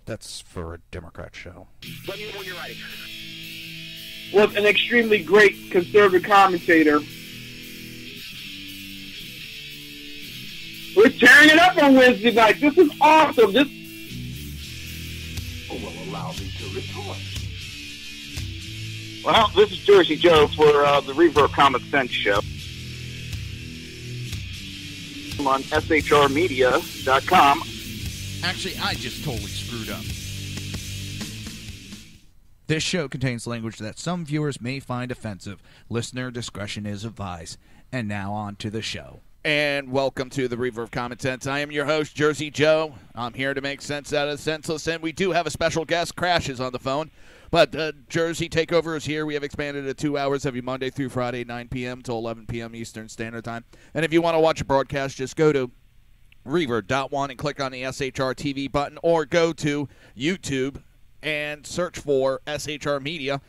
That's for a Democrat show. Let me know when you're ready. Was an extremely great conservative commentator. We're tearing it up on Wednesday night. This is awesome. This will allow me to retort. Well, this is Jersey Joe for the Reaver Common Sense Show. I'm on shrmedia.com. Actually, I just totally screwed up. This show contains language that some viewers may find offensive. Listener discretion is advised. And now on to the show. And welcome to the Reaver of Common Sense. I am your host, Jersey Joe. I'm here to make sense out of the senseless, and we do have a special guest, Crashes, on the phone. But Jersey Takeover is here. We have expanded to 2 hours every Monday through Friday, 9 p.m. to 11 p.m. Eastern Standard Time. And if you want to watch a broadcast, just go to Reaver.one and click on the SHR TV button, or go to YouTube and search for SHR Media.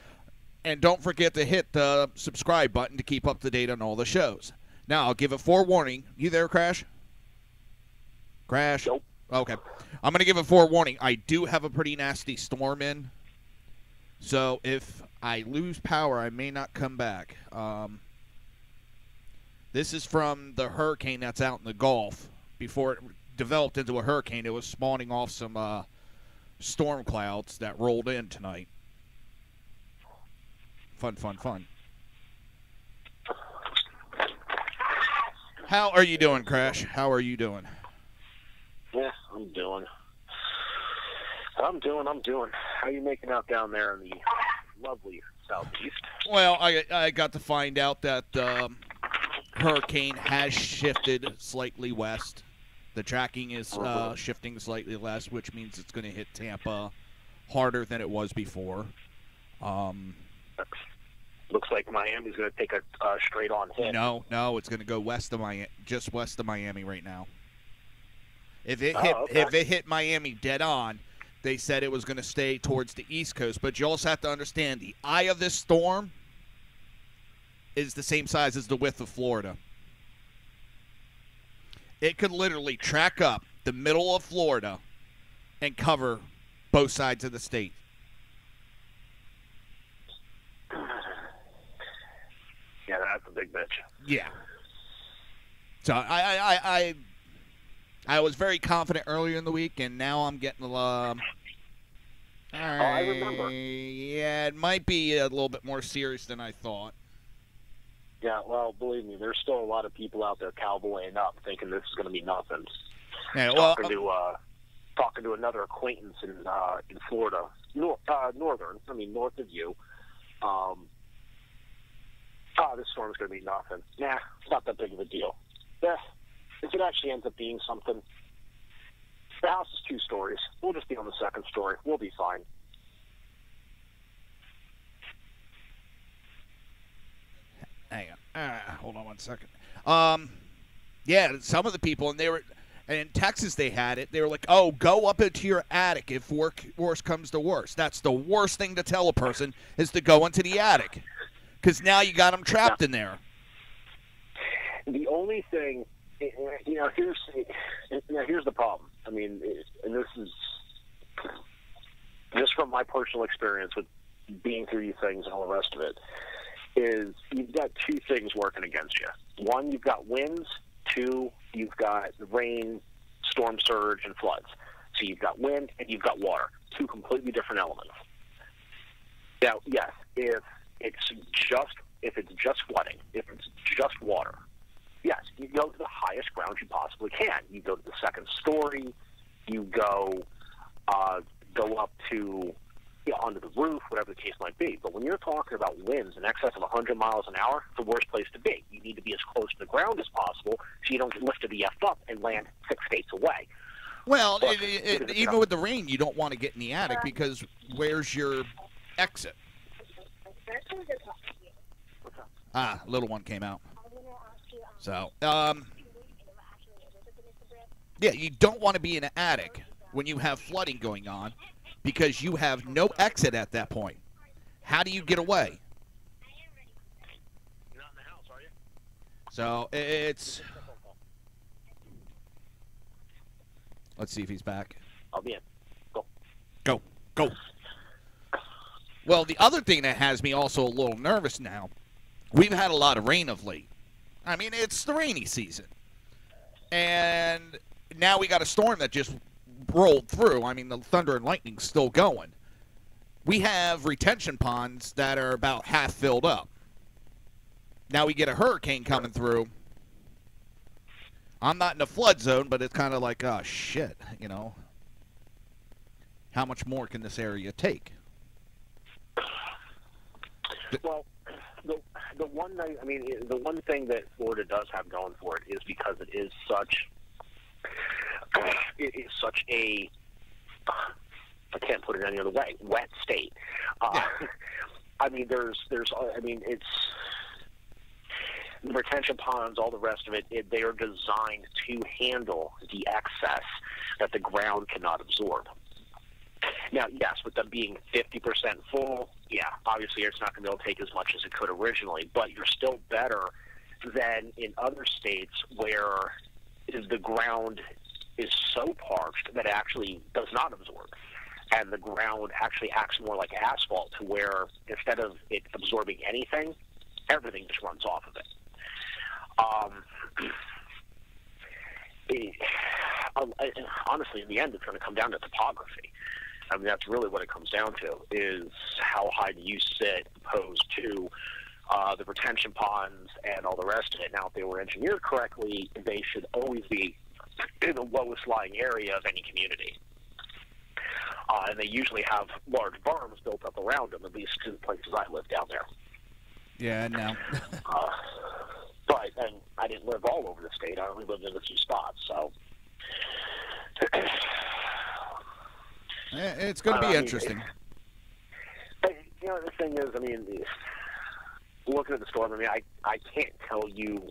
And don't forget to hit the subscribe button to keep up to date on all the shows. Now, I'll give a forewarning. You there, Crash? Crash? Nope. Okay. I'm going to give a forewarning. I do have a pretty nasty storm in. So if I lose power, I may not come back. This is from the hurricane that's out in the Gulf. Before it developed into a hurricane, it was spawning off some storm clouds that rolled in tonight. Fun, fun, fun. How are you doing, Crash? How are you doing? Yeah, I'm doing. How are you making out down there in the lovely southeast? Well, I got to find out that hurricane has shifted slightly west. The tracking is shifting slightly west, which means it's going to hit Tampa harder than it was before. Looks like Miami's going to take a straight-on hit. No, it's going to go west of Miami, just west of Miami right now. If it hit Miami dead on, they said it was going to stay towards the East Coast. But you also have to understand the eye of this storm is the same size as the width of Florida. It could literally track up the middle of Florida and cover both sides of the state. Yeah, that's a big bitch. Yeah. So I was very confident earlier in the week, and now I'm getting I remember. Yeah, it might be a little bit more serious than I thought. Yeah, well, believe me, there's still a lot of people out there cowboying up, thinking this is going to be nothing. Yeah, well, talking to another acquaintance in Florida, north of you. This storm's going to be nothing. Nah, it's not that big of a deal. If it actually ends up being something, the house is 2 stories. We'll just be on the 2nd story. We'll be fine. Hang on. Hold on 1 second. Yeah, some of the people, and in Texas they had it. They were like, oh, go up into your attic if worse comes to worse. That's the worst thing to tell a person, is to go into the attic. Because now you got them trapped in there. The only thing, here's the problem. I mean, and this is just from my personal experience with being through these things and all the rest of it, is you've got 2 things working against you. 1, you've got winds. 2, you've got rain, storm surge, and floods. So you've got wind and you've got water. 2 completely different elements. Now, yes, if it's just flooding, if it's just water, yes, you go to the highest ground you possibly can. You go to the 2nd story. You go up to onto the roof, whatever the case might be. But when you're talking about winds in excess of 100 miles an hour, it's the worst place to be. You need to be as close to the ground as possible so you don't get lifted the F up and land 6 states away. Well, even with the rain, you don't want to get in the attic because where's your exit? Little one came out. So, yeah, you don't want to be in an attic when you have flooding going on because you have no exit at that point. How do you get away? You're not in the house, are you? So, it's... Let's see if he's back. I'll be in. Go. Go. Well, the other thing that has me also a little nervous now, we've had a lot of rain of late. I mean, it's the rainy season. And now we got a storm that just rolled through. I mean, the thunder and lightning's still going. We have retention ponds that are about half filled up. Now we get a hurricane coming through. I'm not in a flood zone, but it's kind of like, oh, shit, you know. How much more can this area take? Well, the one thing, I mean, the one thing that Florida does have going for it is because it is such a, I can't put it any other way, wet state. I mean, it's the retention ponds, all the rest of it, they are designed to handle the excess that the ground cannot absorb. Now, yes, with them being 50% full, yeah, obviously it's not going to be able to take as much as it could originally, but you're still better than in other states where the ground is so parched that it actually does not absorb. And the ground actually acts more like asphalt, to where instead of it absorbing anything, everything just runs off of it. Honestly, in the end, it's going to come down to topography. I mean, that's really what it comes down to, is how high do you sit opposed to the retention ponds and all the rest of it. Now, if they were engineered correctly, they should always be in the lowest lying area of any community. And they usually have large berms built up around them, at least in the places I live down there. Yeah, no. But and I didn't live all over the state. I only lived in a few spots, so. It's going to be interesting. You know, the thing is, I mean, looking at the storm, I mean, I can't tell you.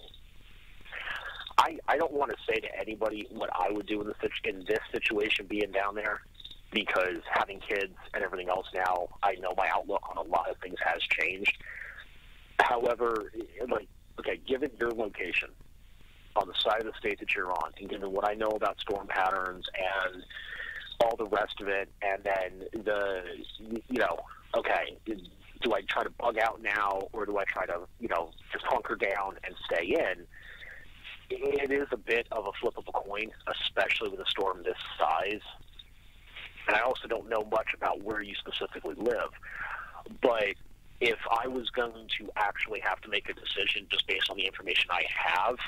I don't want to say to anybody what I would do in this situation being down there, because having kids and everything else now, I know my outlook on a lot of things has changed. However, like, okay, given your location on the side of the state that you're on, and given what I know about storm patterns and all the rest of it, and then okay, do I try to bug out now, or do I try to, just hunker down and stay in? It is a bit of a flip of a coin, especially with a storm this size. And I also don't know much about where you specifically live. But if I was going to actually have to make a decision just based on the information I have,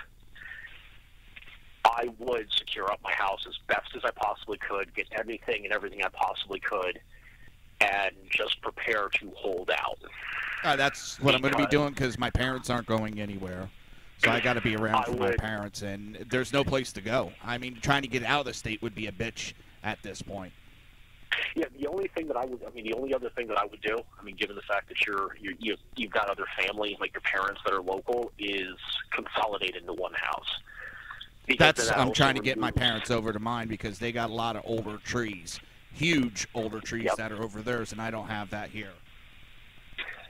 I would secure up my house as best as I possibly could, get anything and everything I possibly could, and just prepare to hold out. That's what I'm going to be doing, because my parents aren't going anywhere. So I got to be around for my parents, and there's no place to go. I mean, trying to get out of the state would be a bitch at this point. Yeah, the only other thing that I would do, given the fact that you've got other family, like your parents that are local, is consolidate into one house. I'm trying to get my parents over to mine, because they got a lot of older trees, huge older trees that are over theirs, and I don't have that here.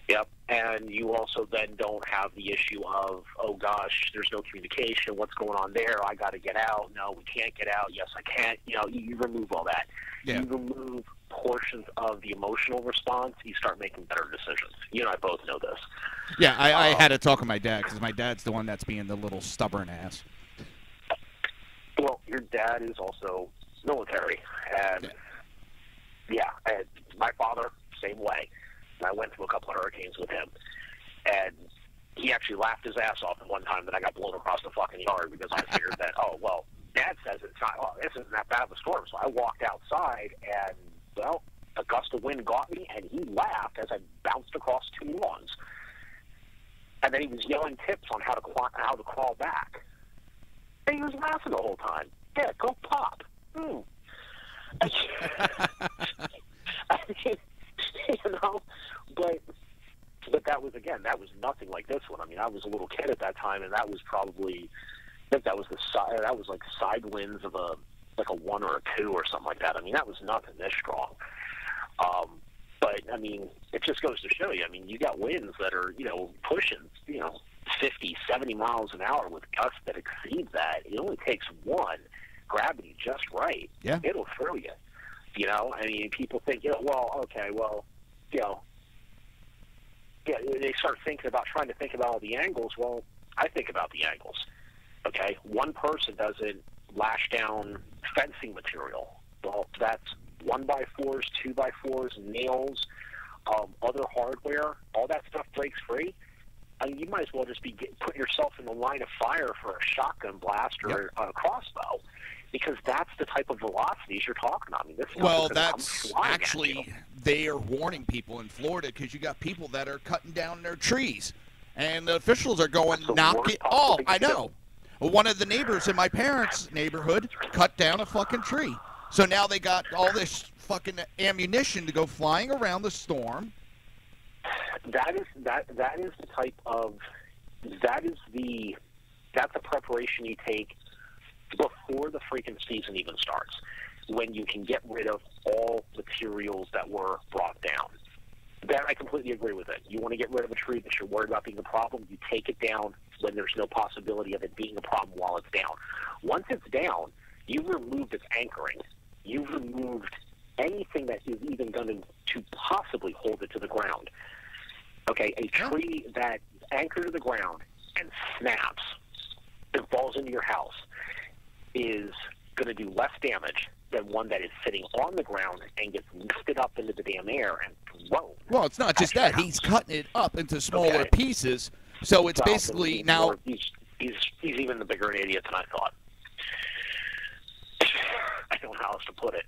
Yep, and you also then don't have the issue of, oh gosh, there's no communication, what's going on there, I got to get out, no, we can't get out, yes, I can't, you remove all that. Yeah. You remove portions of the emotional response, you start making better decisions. You and I both know this. Yeah, I had to talk to my dad, because my dad's the one that's being the little stubborn ass. Well, your dad is also military, and and my father, same way. And I went through a couple of hurricanes with him, and he actually laughed his ass off at one time that I got blown across the fucking yard, because I figured that, Dad says it's not, this isn't that bad of a storm. So I walked outside, and, a gust of wind got me, and he laughed as I bounced across two lawns. And then he was yelling tips on how to crawl back. And he was laughing the whole time. Yeah, go pop. But that was nothing like this one. I was a little kid at that time, and that was probably, I think that was like side winds of a 1 or a 2 or something like that. That was nothing this strong. But it just goes to show you. You got winds that are, pushing, 50, 70 miles an hour with gusts that exceed that. It only takes one, gravity just right. Yeah. It'll throw you. You know, I mean, people think, well, okay, well, they start trying to think about all the angles. Well, I think about the angles. Okay, one person doesn't lash down fencing material. Well, that's 1x4s, 2x4s, nails, other hardware. All that stuff breaks free. I mean, you might as well just be putting yourself in the line of fire for a shotgun blast or a crossbow, because that's the type of velocities you're talking about. I mean, this stuff that's actually, they are warning people in Florida because you got people that are cutting down their trees, and the officials are going, knock it off. I know. One of the neighbors in my parents' neighborhood cut down a fucking tree. So now they got all this fucking ammunition to go flying around the storm. That's the preparation you take before the freaking season even starts, when you can get rid of all materials that were brought down. That I completely agree with it. You want to get rid of a tree that you're worried about being a problem, you take it down when there's no possibility of it being a problem while it's down. Once it's down, you've removed its anchoring. You've removed anything that is even going to possibly hold it to the ground. Okay, a tree that is anchored to the ground and snaps and falls into your house is going to do less damage than one that is sitting on the ground and gets lifted up into the damn air and thrown. Well, it's not just that. He's cutting it up into smaller pieces, so it's basically now... He's even the bigger idiot than I thought. I don't know how else to put it.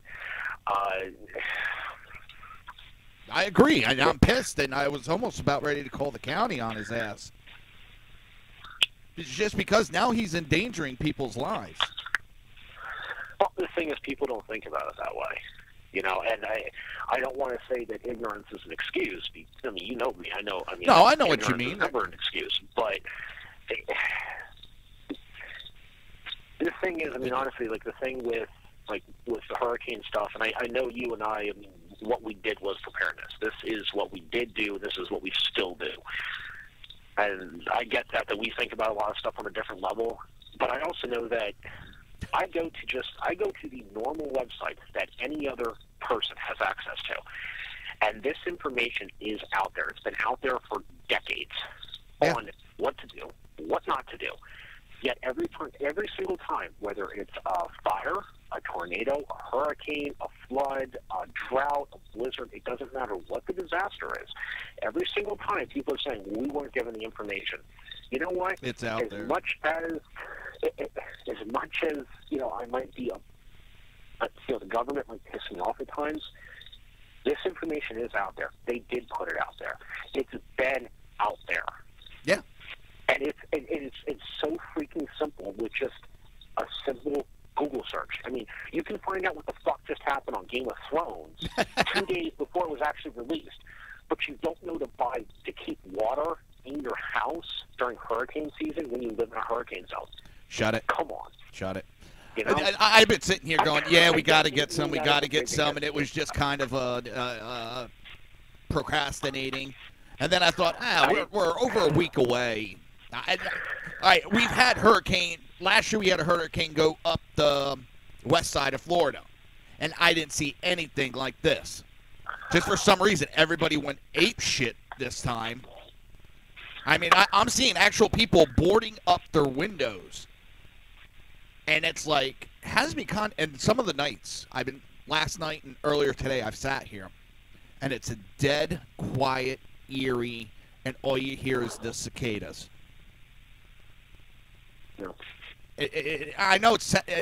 I agree. I'm pissed, and I was almost about ready to call the county on his ass. It's just because now he's endangering people's lives. Well, the thing is, people don't think about it that way. You know, and I don't want to say that ignorance is an excuse. I mean, you know me. I know what you mean. It's never an excuse. But the thing is, I mean, honestly, like the thing with the hurricane stuff, and I know you and I mean, what we did was preparedness. This is what we did do. This is what we still do. And I get that we think about a lot of stuff on a different level. But I also know that I go to the normal websites that any other person has access to. And this information is out there. It's been out there for decades on what to do, what not to do. Yet every single time, whether it's a fire, a tornado, a hurricane, a flood, a drought, a blizzard, it doesn't matter what the disaster is. Every single time people are saying, we weren't given the information. You know what? It's out there. As much as, I might be the government might piss me off at times, this information is out there. They did put it out there. It's been out there. Yeah. And it's so freaking simple with just a simple Google search. I mean, you can find out what the fuck just happened on Game of Thrones 2 days before it was actually released, but you don't know to keep water in your house during hurricane season when you live in a hurricane zone. Shut it. Come on. Shut it. You know? I've been sitting here going, we got to get some, and it was just kind of procrastinating. And then I thought, we're over a week away. All right, we've had last year we had a hurricane go up the west side of Florida, and I didn't see anything like this. Just for some reason, everybody went ape shit this time. I mean, I'm seeing actual people boarding up their windows. And it's like, and some of the nights, last night and earlier today, I've sat here, and it's a dead, quiet, eerie, and all you hear is the cicadas. Yeah. I know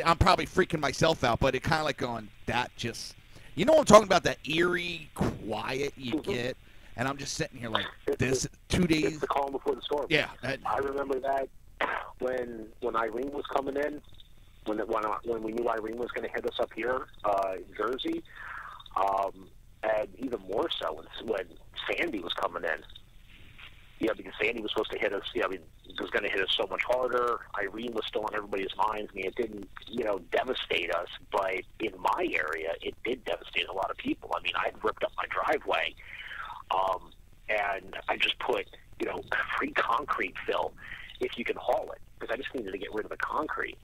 I'm probably freaking myself out, but it kind of like going, that just, you know what I'm talking about, that eerie quiet you get? And I'm just sitting here like, this 2 days. It's the calm before the storm. Yeah. I remember that when Irene was coming in, when we knew Irene was going to hit us up here in Jersey, and even more so when Sandy was coming in. Yeah, because Sandy was supposed to hit us. It was going to hit us so much harder. Irene was still on everybody's minds. I mean, it didn't, devastate us, but in my area, it did devastate a lot of people. I mean, I had ripped up my driveway, and I just put, free concrete fill if you can haul it, because I just needed to get rid of the concrete.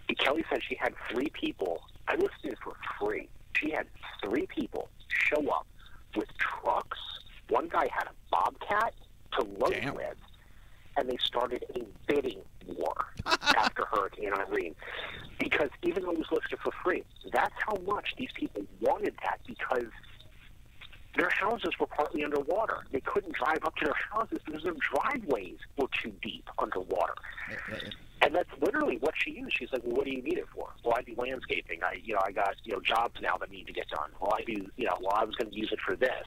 And Kelly said she had 3 people. I listed it for free. She had 3 people show up with trucks. One guy had a bobcat to load with, and they started a bidding war after Hurricane Irene. Because even though it was listed for free, that's how much these people wanted that, because their houses were partly underwater. They couldn't drive up to their houses because their driveways were too deep underwater. And that's literally what she used. She's like, well, what do you need it for? Well, I do landscaping. I got, jobs now that need to get done. Well, I do, I was going to use it for this.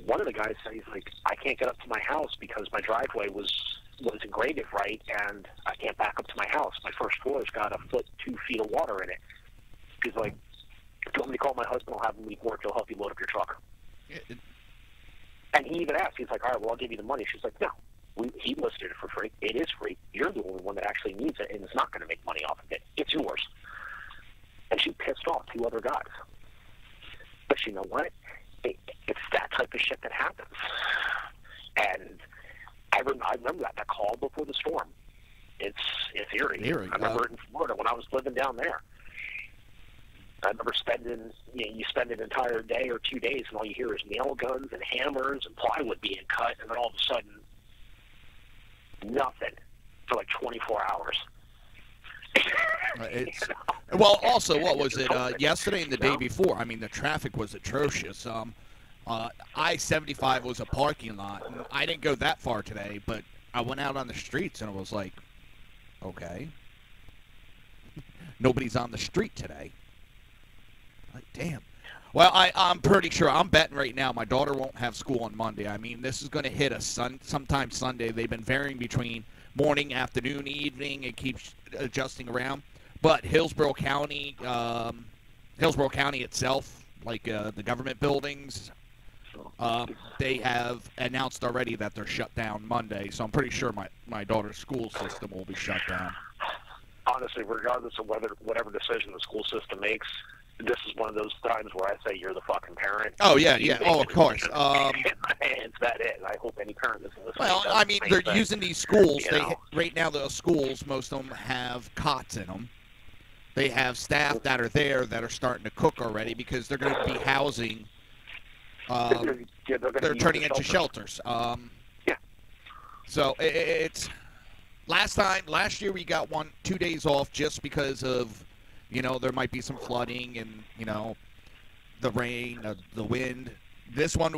One of the guys said, he's like, I can't get up to my house because my driveway wasn't graded right, and I can't back up to my house. My first floor's got 1 foot, 2 feet of water in it. He's like, if you want me to call my husband, I'll have him leave work. He'll help you load up your truck. And he even asked, he's like, all right, well, I'll give you the money. She's like, no. He listed it for free. It is free. You're the only one that actually needs it, and it's not going to make money off of it. It's yours. And she pissed off 2 other guys. But you know what? It's that type of shit that happens. And I remember that call before the storm. It's eerie. I remember it in Florida when I was living down there. I remember you spend an entire day or 2 days, and all you hear is nail guns and hammers and plywood being cut, and then all of a sudden, nothing for like 24 hours. Well, also, what was it, yesterday and the day before? I mean, the traffic was atrocious. I-75 was a parking lot. And I didn't go that far today, but I went out on the streets, and it was like, okay. Nobody's on the street today. Like, damn. Well, I'm pretty sure. I'm betting right now my daughter won't have school on Monday. I mean, this is going to hit us sometime Sunday. They've been varying between morning, afternoon, evening. It keeps adjusting around. But Hillsborough County itself, like the government buildings, they have announced already that they're shut down Monday. So I'm pretty sure my daughter's school system will be shut down. Honestly, regardless of whatever decision the school system makes, this is one of those times where I say you're the fucking parent. Oh, yeah. Oh, of course. It's that it. I hope any parent that's listening. Well, I mean, they're using these schools. Right now, the schools, most of them have cots in them. They have staff that are there that are starting to cook already because they're going to be housing. They're turning into shelters. Yeah. So it's last year we got 2 days off just because of. There might be some flooding and, the rain, the wind. This one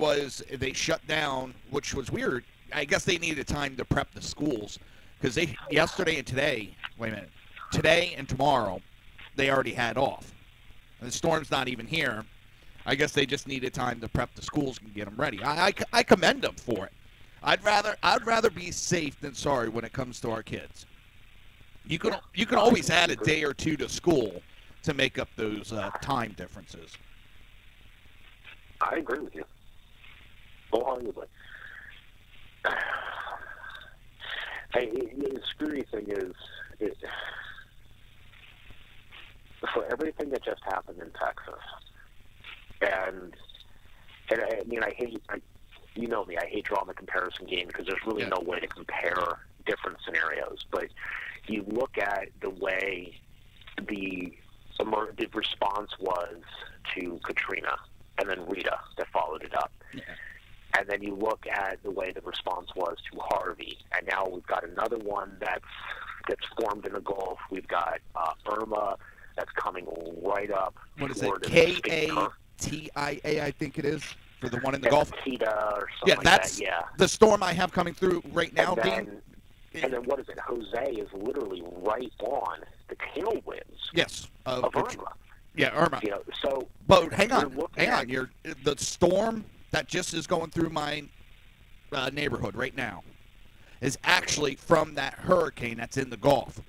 they shut down, which was weird. I guess they needed time to prep the schools because yesterday and today, today and tomorrow, they already had off. And the storm's not even here. I guess they just needed time to prep the schools and get them ready. I commend them for it. I'd rather be safe than sorry when it comes to our kids. You can always add a day or two to school to make up those time differences. I agree with you. Wholeheartedly. The screwy thing is, for everything that just happened in Texas, and I mean, I hate drawing the comparison game because there's really no way to compare different scenarios, but you look at the way the response was to Katrina and then Rita that followed it up. Yeah. And then you look at the way the response was to Harvey, and now we've got another one that's formed in the Gulf. We've got Irma that's coming right up. What is it? Katia, I think it is, for the one in the Gulf. Kita or something that's like that. Yeah, the storm I have coming through right now, Dean. And then what is it? Jose is literally right on the tailwinds. Yes, of Irma. Yeah, Irma. But hang on. The storm that just is going through my neighborhood right now is actually from that hurricane that's in the Gulf.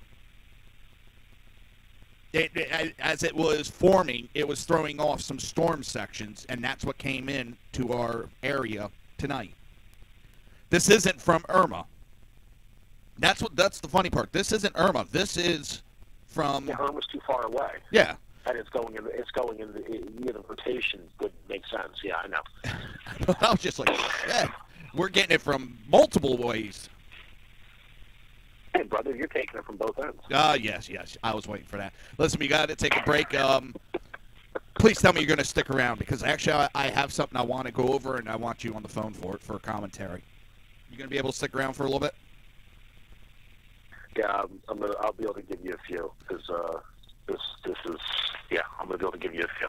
As it was forming, it was throwing off some storm sections, and that's what came in to our area tonight. This isn't from Irma. That's the funny part. This isn't Irma. This is from. Yeah, Irma's too far away. Yeah. And it's going in the rotation would make sense. Yeah, I know. I was just like, yeah, we're getting it from multiple ways. Hey, brother, you're taking it from both ends. Yes. I was waiting for that. Listen, we got to take a break. Please tell me you're going to stick around, because actually I have something I want to go over, and I want you on the phone for a commentary. You going to be able to stick around for a little bit? Yeah, I'll be able to give you a few, because this is, yeah, I'm going to be able to give you a few.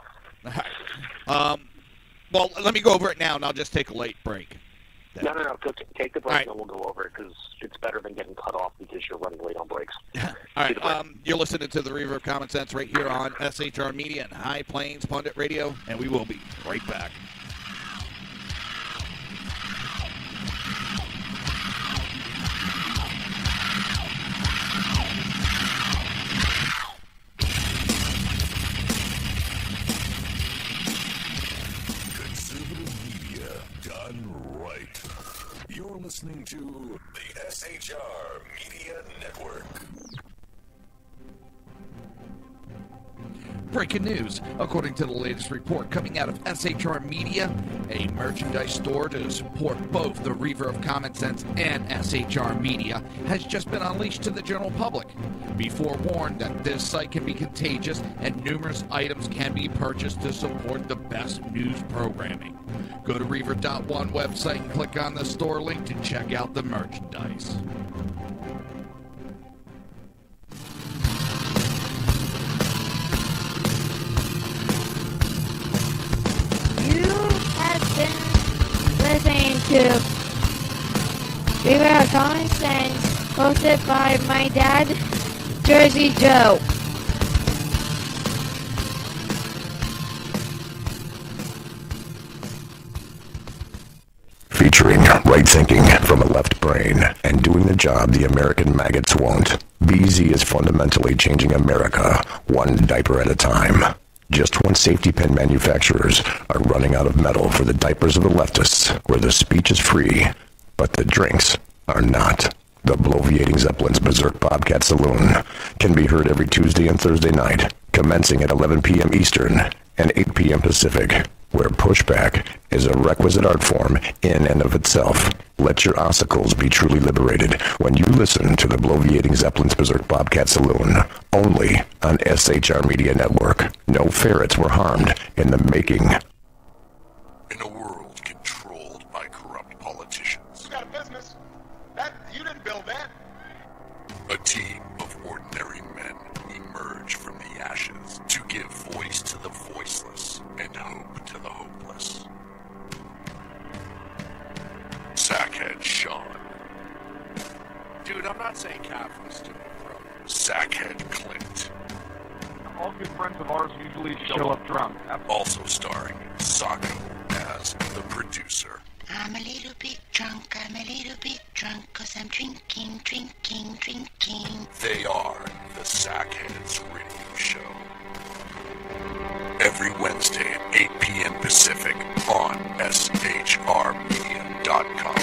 All right. Well, let me go over it now, and I'll just take a late break. No. Take the break, right. and we'll go over it, because it's better than getting cut off because you're running late on breaks. All right. You're listening to the Reaver of Common Sense right here on SHR Media and High Plains Pundit Radio, and we will be right back. You're listening to the SHR Media Network. Breaking news. According to the latest report coming out of SHR Media, a merchandise store to support both the Reaver of Common Sense and SHR Media has just been unleashed to the general public. Be forewarned that this site can be contagious and numerous items can be purchased to support the best news programming. Go to Reaver.one website and click on the store link to check out the merchandise. Listening to Reaver of Common Sense, hosted by my dad, Jersey Joe. Featuring right thinking from a left brain and doing the job the American maggots won't. BZ is fundamentally changing America, one diaper at a time. Just when safety pin manufacturers are running out of metal for the diapers of the leftists, where the speech is free, but the drinks are not. The Bloviating Zeppelin's Berserk Bobcat Saloon can be heard every Tuesday and Thursday night, commencing at 11 p.m. Eastern and 8 p.m. Pacific, where pushback is a requisite art form in and of itself. Let your ossicles be truly liberated when you listen to the Bloviating Zeppelin's Berserk Bobcat Saloon, only on SHR Media Network. No ferrets were harmed in the making. In a world controlled by corrupt politicians. You got a business. You didn't build that. A team of ordinary men emerge from the ashes to give voice to the voiceless and hope to the hopeless. Sackhead Sean. Dude, I'm not saying capitalist to me, bro. Sackhead Clint. All good friends of ours usually show up drunk. Also starring Sacco as the producer. I'm a little bit drunk, 'cause I'm drinking. They are the Sackheads Radio Show. Every Wednesday at 8 p.m. Pacific on SHRmedia.com.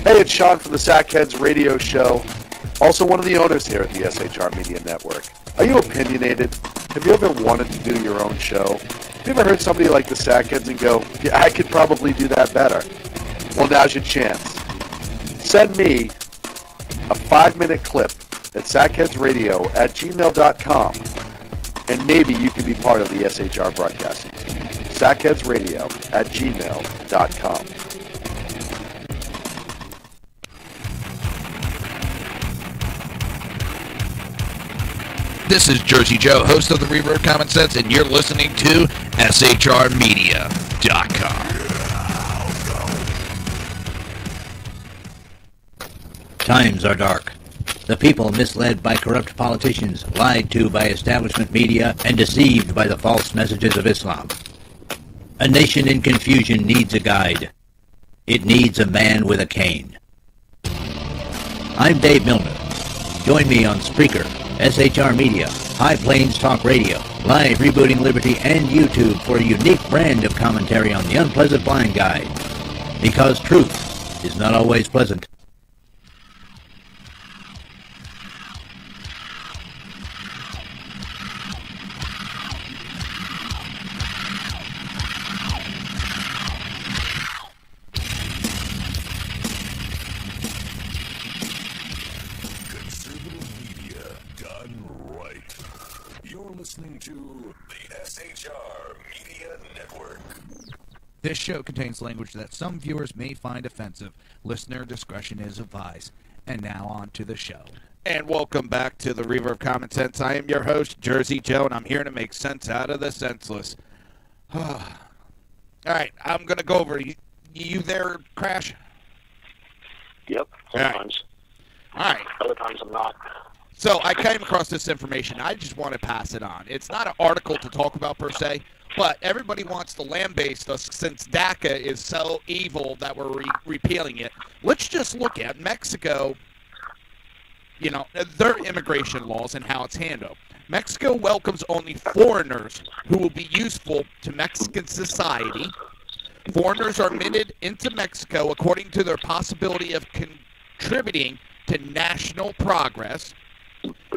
Hey, it's Sean from the Sackheads Radio Show, also one of the owners here at the SHR Media Network. Are you opinionated? Have you ever wanted to do your own show? Have you ever heard somebody like the Sackheads and go, yeah, I could probably do that better? Well, now's your chance. Send me a 5-minute clip at sackheadsradio@gmail.com, and maybe you can be part of the SHR broadcasting team. sackheadsradio@gmail.com. This is Jersey Joe, host of the Reaver of Common Sense, and you're listening to SHRmedia.com. Times are dark. The people misled by corrupt politicians, lied to by establishment media, and deceived by the false messages of Islam. A nation in confusion needs a guide. It needs a man with a cane. I'm Dave Milner. Join me on Spreaker, SHR Media, High Plains Talk Radio, Live Rebooting Liberty, and YouTube for a unique brand of commentary on the unpleasant blind guide. Because truth is not always pleasant. You're listening to the SHR Media Network. This show contains language that some viewers may find offensive. Listener discretion is advised. And now on to the show. And welcome back to the Reaver of Common Sense. I am your host, Jersey Joe, and I'm here to make sense out of the senseless. All right, I'm going to go over. You there, Crash? Yep, sometimes. All right. Other times I'm not. So I came across this information. I just want to pass it on. It's not an article to talk about per se, but everybody wants to lambaste us since DACA is so evil that we're repealing it. Let's just look at Mexico, you know, their immigration laws and how it's handled. Mexico welcomes only foreigners who will be useful to Mexican society. Foreigners are admitted into Mexico according to their possibility of contributing to national progress.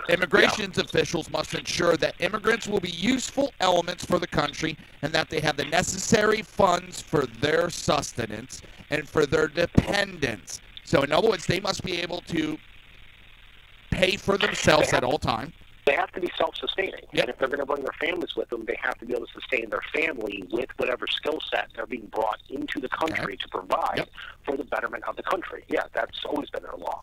Immigration officials must ensure that immigrants will be useful elements for the country and that they have the necessary funds for their sustenance and for their dependents. So in other words, they must be able to pay for themselves at all times. They have to be self-sustaining. Yep. And if they're going to bring their families with them, they have to be able to sustain their family with whatever skill set they're being brought into the country to provide for the betterment of the country. Yeah, that's always been their law.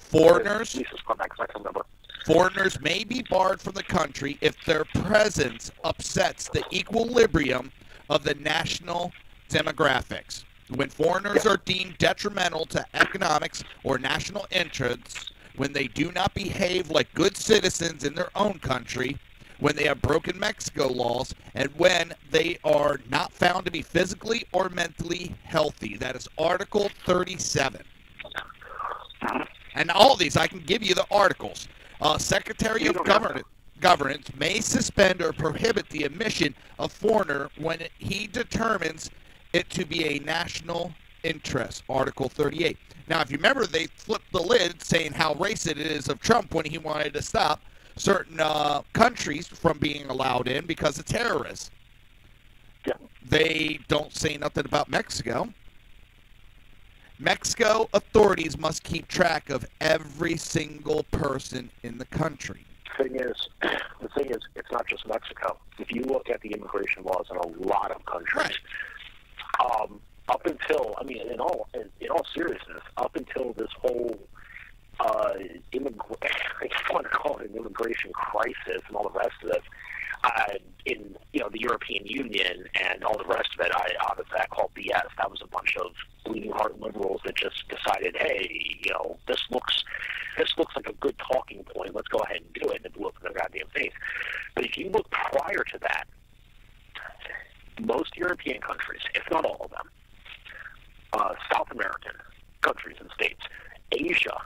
Foreigners may be barred from the country if their presence upsets the equilibrium of the national demographics. When foreigners are deemed detrimental to economics or national interests, when they do not behave like good citizens in their own country, when they have broken Mexico laws, and when they are not found to be physically or mentally healthy. That is Article 37. And all these, I can give you the articles. Secretary of Governance may suspend or prohibit the admission of foreigner when he determines it to be a national interest. Article 38. Now, if you remember, they flipped the lid saying how racist it is of Trump when he wanted to stop certain countries from being allowed in because of terrorists. Yeah. They don't say nothing about Mexico. Mexico authorities must keep track of every single person in the country. The thing is, it's not just Mexico. If you look at the immigration laws in a lot of countries, up until, I mean, in all seriousness, up until this whole, I want to call it an immigration crisis and all the rest of it, in the European Union and all the rest of it, I call BS. That was a bunch of bleeding heart liberals that just decided, hey, this looks like a good talking point. Let's go ahead and do it, and it blew up in their goddamn face. But if you look prior to that, most European countries, if not all of them, South American countries and states, Asia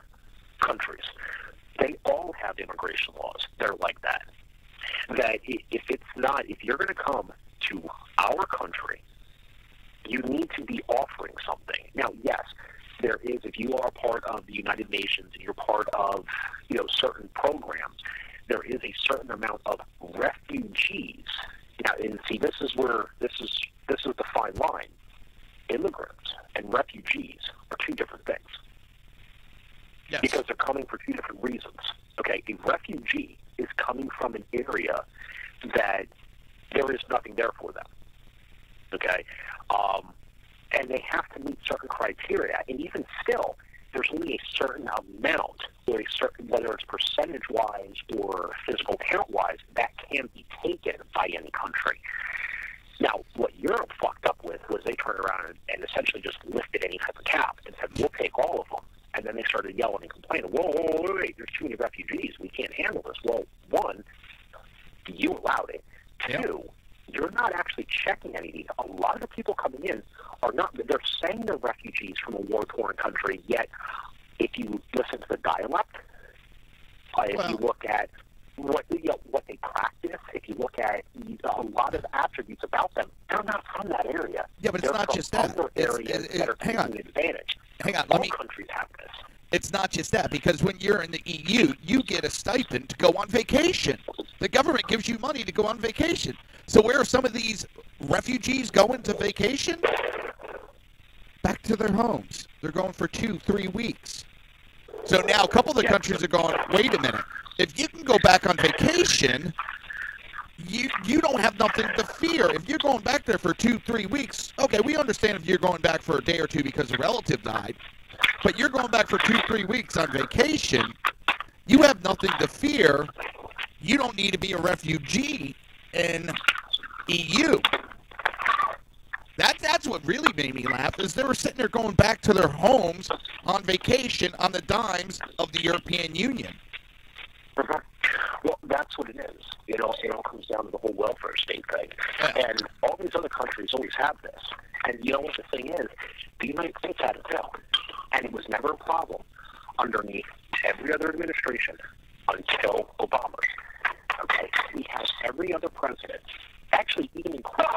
countries, they all have immigration laws. They're like that. That if you're going to come to our country, you need to be offering something. Now, yes, there is, if you are part of the United Nations and you're part of, certain programs, there is a certain amount of refugees. Now, and see, this is the fine line. Immigrants and refugees are two different things. Yes. Because they're coming for two different reasons. Okay, a refugee is coming from an area that there is nothing there for them. Okay, and they have to meet certain criteria, and even still, there's only a certain amount, or whether it's percentage-wise or physical count-wise, that can be taken by any country. Now, what Europe fucked up with was they turned around and essentially just lifted any type of cap and said, we'll take all of them. And then they started yelling and complaining, whoa, wait, there's too many refugees. We can't handle this. Well, one, you allowed it. Two, you're not actually checking anything. A lot of the people coming in are not, they're saying they're refugees from a war-torn country, yet if you listen to the dialect, if you look at what they practice, if you look at a lot of attributes about them, they're not from that area. Yeah, but it's not just that. Hang on. Let me. Countries have this. It's not just that, because when you're in the EU, you get a stipend to go on vacation. The government gives you money to go on vacation. So where are some of these refugees going to vacation? Back to their homes. They're going for 2-3 weeks. So now a couple of the countries are going, wait a minute. If you can go back on vacation, you don't have nothing to fear. If you're going back there for 2-3 weeks, okay, we understand if you're going back for a day or two because a relative died, but you're going back for 2-3 weeks on vacation, you have nothing to fear. You don't need to be a refugee in EU. That's what really made me laugh, is they were sitting there going back to their homes on vacation on the dimes of the European Union. Mhm. Well, that's what it is. It all comes down to the whole welfare state thing. Yeah. And all these other countries always have this. And you know what the thing is? The United States had it too. And it was never a problem underneath every other administration until Obama's. Okay? We have every other president, actually even including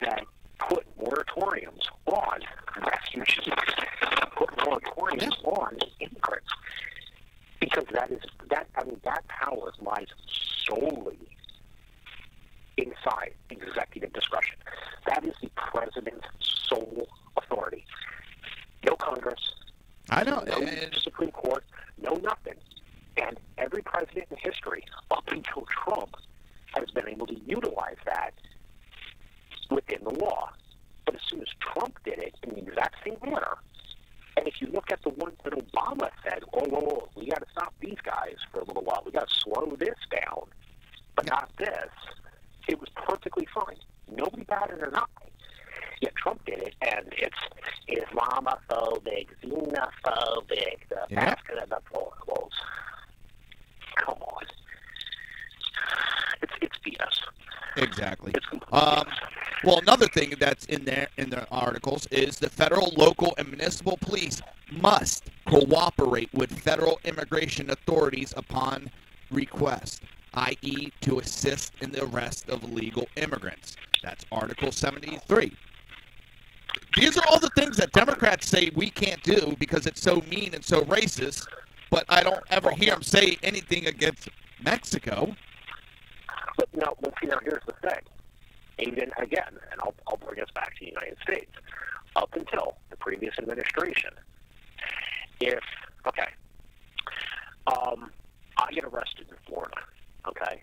that put moratoriums on refugees, put moratoriums on immigrants. Because that power lies solely inside executive discretion. That is the president's sole authority. No Congress. I know. No Supreme Court. No nothing. And every president in history, up until Trump, has been able to utilize that within the law. But as soon as Trump did it in the exact same manner, and if you look at the ones that Obama said, oh, we got to stop these guys for a little while. We got to slow this down, but not this. It was perfectly fine. Nobody batted an eye. Yet Trump did it, and it's Islamophobic, xenophobic, the basket of the clothes. Come on. It's BS. Exactly. It's complete BS. Well, another thing that's in there in the articles is the federal, local, and municipal police must cooperate with federal immigration authorities upon request, i.e., to assist in the arrest of illegal immigrants. That's Article 73. These are all the things that Democrats say we can't do because it's so mean and so racist, but I don't ever hear them say anything against Mexico. But now here's the thing. Even again, and I'll bring us back to the United States. Up until the previous administration, I get arrested in Florida, okay?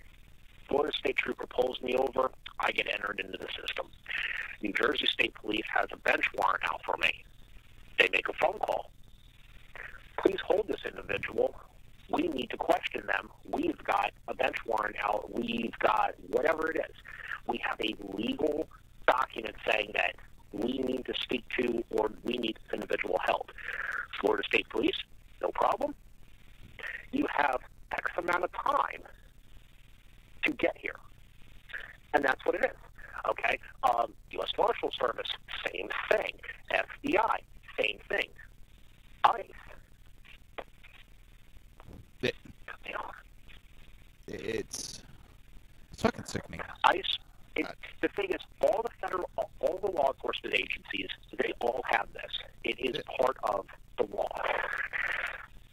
Florida State Trooper pulls me over, I get entered into the system. New Jersey State Police has a bench warrant out for me. They make a phone call. Please hold this individual. We need to question them. We've got a bench warrant out. We've got whatever it is. We have a legal document saying that we need to speak to or we need this individual held. Florida State Police, no problem. You have X amount of time to get here. And that's what it is. Okay? U.S. Marshal Service, same thing. FBI, same thing. ICE. It's fucking sickening. ICE. The thing is, all the law enforcement agencies, they all have this. It is part of the law.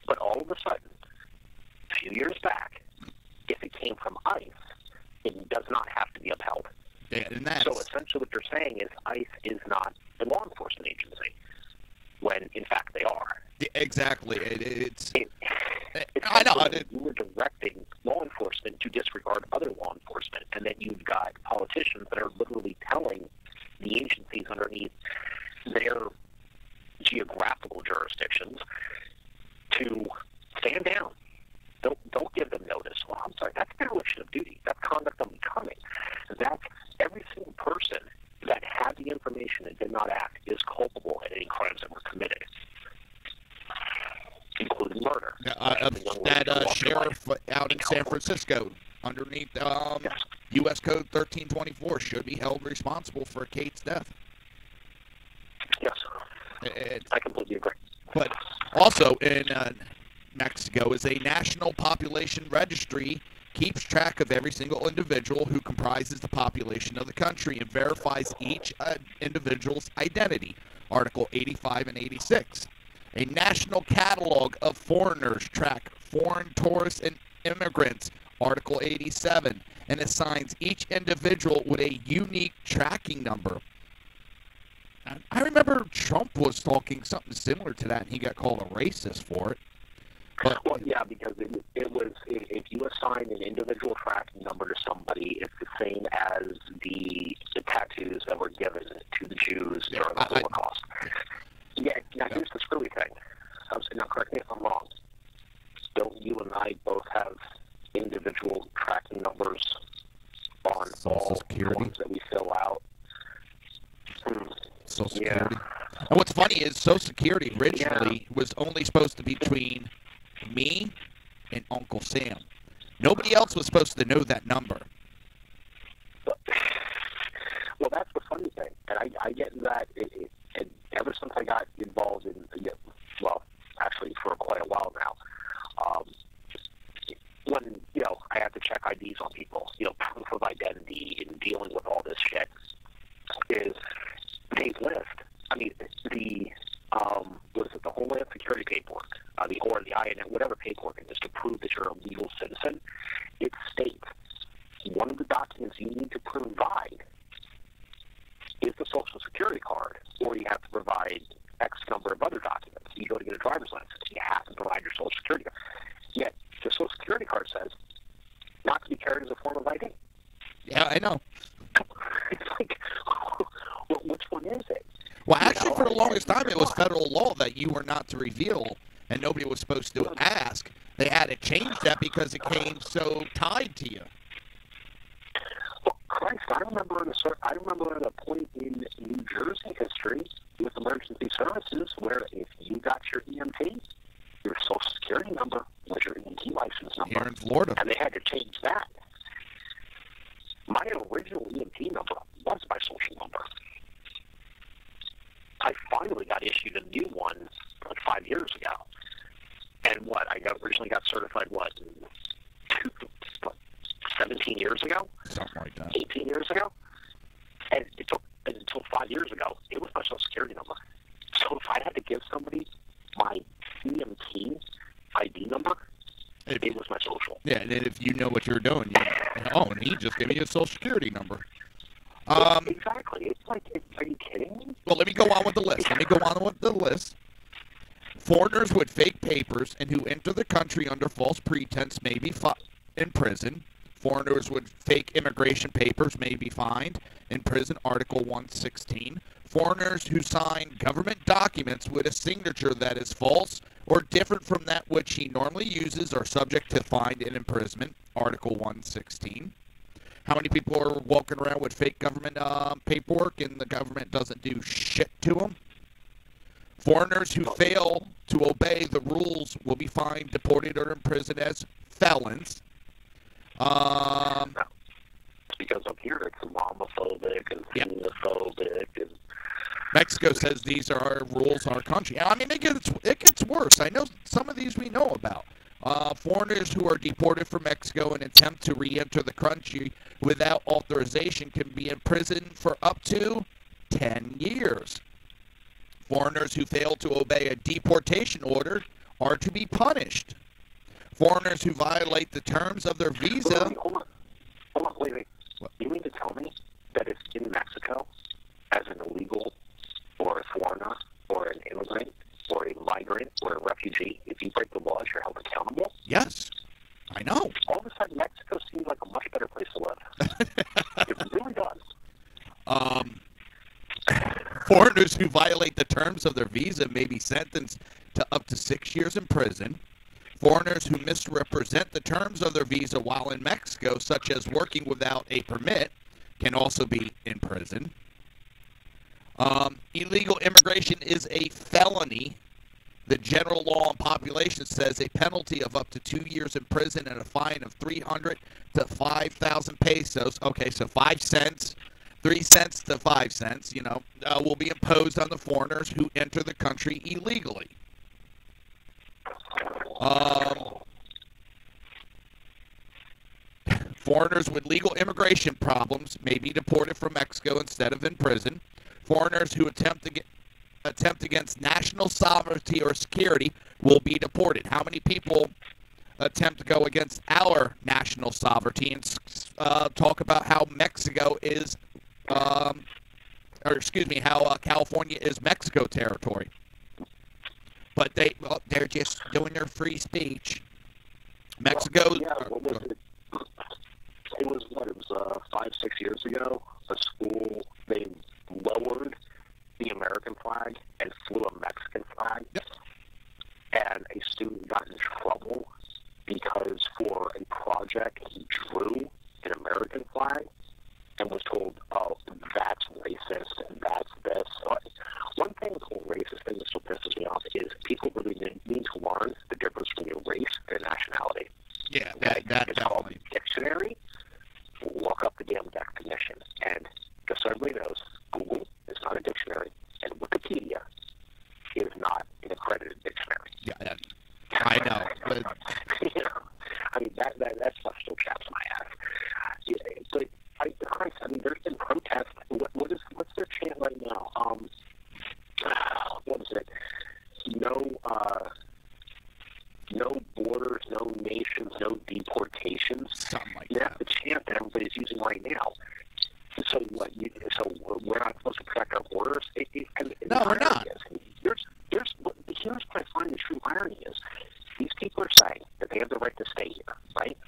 But all of a sudden, a few years back, if it came from ICE, it does not have to be upheld. Yeah, and that's... So essentially what you're saying is ICE is not a law enforcement agency, when in fact they are. Exactly. It's I know. You were directing law enforcement to disregard other law enforcement, and then you've got politicians that are literally telling the agencies underneath their geographical jurisdictions to stand down. Don't give them notice. Well, I'm sorry, that's dereliction of duty. That's conduct unbecoming. That's every single person that had the information and did not act is culpable in any crimes that were committed, including murder. That sheriff out in San Francisco, underneath U.S. Code 1324, should be held responsible for Kate's death. Yes, I completely agree. But also in Mexico is a national population registry, keeps track of every single individual who comprises the population of the country and verifies each individual's identity. Article 85 and 86. A national catalog of foreigners track foreign tourists and immigrants. Article 87. And assigns each individual with a unique tracking number. I remember Trump was talking something similar to that, and he got called a racist for it. Well, yeah, because it was, if you assign an individual tracking number to somebody, it's the same as the tattoos that were given to the Jews during the Holocaust. Yeah, now here's the screwy thing. Now, correct me if I'm wrong. Don't you and I both have individual tracking numbers on all forms that we fill out? Social Security. And what's funny is Social Security originally was only supposed to be between me and Uncle Sam. Nobody else was supposed to know that number. Well, that's the funny thing. And I get that and ever since I got involved in, well, actually for quite a while now, when, I have to check IDs on people, proof of identity and dealing with all this shit, is they list, what is it, the Homeland Security paperwork, or the INN, whatever paperwork it is to prove that you're a legal citizen, it states one of the documents you need to provide is the Social Security card, or you have to provide X number of other documents. You go to get a driver's license, you have to provide your Social Security card. Yet, the Social Security card says not to be carried as a form of ID. Yeah, I know. It's like, well, which one is it? Well, actually, for the longest time, it was federal law that you were not to reveal, and nobody was supposed to ask. They had to change that because it came so tied to you. Well, Christ, I remember at a point in New Jersey history with emergency services where if you got your EMT, your Social Security number was your EMT license number. Here in Florida. And they had to change that. My original EMT number was my social number. I finally got issued a new one like 5 years ago. And originally got certified, 17 years ago? Something like that. 18 years ago? And it took until 5 years ago, it was my Social Security number. So if I had to give somebody my EMT ID number, it was my social. Yeah, and if you know what you're doing, and he just gave me his Social Security number. Exactly. It's like, are you kidding me? Well, let me go on with the list. Foreigners with fake papers and who enter the country under false pretense may be in prison. Foreigners with fake immigration papers may be fined, in prison, Article 116. Foreigners who sign government documents with a signature that is false or different from that which he normally uses are subject to fine and imprisonment, Article 116. How many people are walking around with fake government paperwork and the government doesn't do shit to them? Foreigners who fail to obey the rules will be fined, deported, or imprisoned as felons. Because up here it's Islamophobic and xenophobic. And Mexico says these are our rules in our country. I mean, it gets worse. I know some of these we know about. Foreigners who are deported from Mexico and attempt to re-enter the country without authorization can be imprisoned for up to 10 years. Foreigners who fail to obey a deportation order are to be punished. Foreigners who violate the terms of their visa... Hold on, wait. What? You mean to tell me that if in Mexico, as an illegal or a foreigner or an immigrant or a migrant or a refugee, if you break the laws, you're held accountable? Yes, I know. All of a sudden, Mexico seems like a much better place to live. It really does. Foreigners who violate the terms of their visa may be sentenced to up to 6 years in prison. Foreigners who misrepresent the terms of their visa while in Mexico, such as working without a permit, can also be in prison. Illegal immigration is a felony. The general law on population says a penalty of up to 2 years in prison and a fine of 300 to 5,000 pesos. Okay, so 5 cents, 3 cents to 5 cents, will be imposed on the foreigners who enter the country illegally. Foreigners with legal immigration problems may be deported from Mexico instead of in prison. Foreigners who attempt against national sovereignty or security will be deported. How many people attempt to go against our national sovereignty and talk about how Mexico is, how California is Mexico territory? But they're just doing their free speech. Mexico. Yeah, what was it? It was 5-6 years ago. A school, they lowered the American flag and flew a Mexican flag. Yep. And a student got in trouble because for a project he drew an American flag and was told, "Oh, that's racist and that's this." So one thing with the whole racist thing that still pisses me off is people really need to learn the difference between your race and nationality. Yeah, that it's called dictionary. Look up the damn definition, and just so everybody knows, Google is not a dictionary, and Wikipedia is not an accredited dictionary. Yeah, I know. But you know, I mean that stuff still chaps my ass. Yeah, but Christ, I mean, there's been protests. What's their chant right now? What is it? No borders, no nations, no deportations. Something like That's the chant that everybody's using right now. So what? So we're not supposed to protect our borders? No, we're not. Here's what I find the true irony is: these people are saying that they have the right to stay here, right?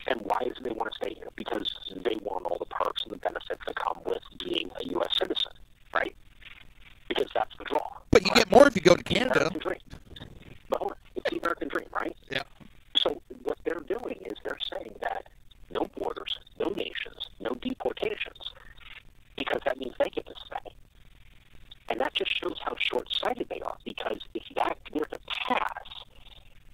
And why is it they want to stay here? Because they want all the perks and the benefits that come with being a U.S. citizen, right? Because that's the draw. But you get more if you go to Canada. Well, it's the American dream, right? Yeah. So what they're doing is they're saying that no borders, no nations, no deportations, because that means they get to stay. And that just shows how short-sighted they are, because if that were to pass,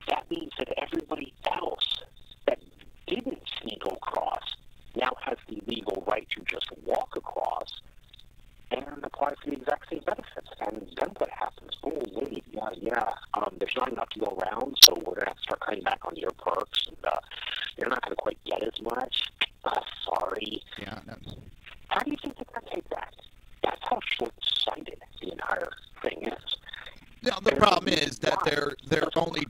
that means that everybody else that didn't sneak across now has the legal right to just walk across and apply for the exact same benefits. And then what happens? Oh, wait, there's not enough to go around, so we're going to have to start cutting back on your perks, and you're not going to quite get as much. Sorry. Yeah. How do you think they're going to take that? That's how short-sighted the entire thing is. No, the problem is that they're only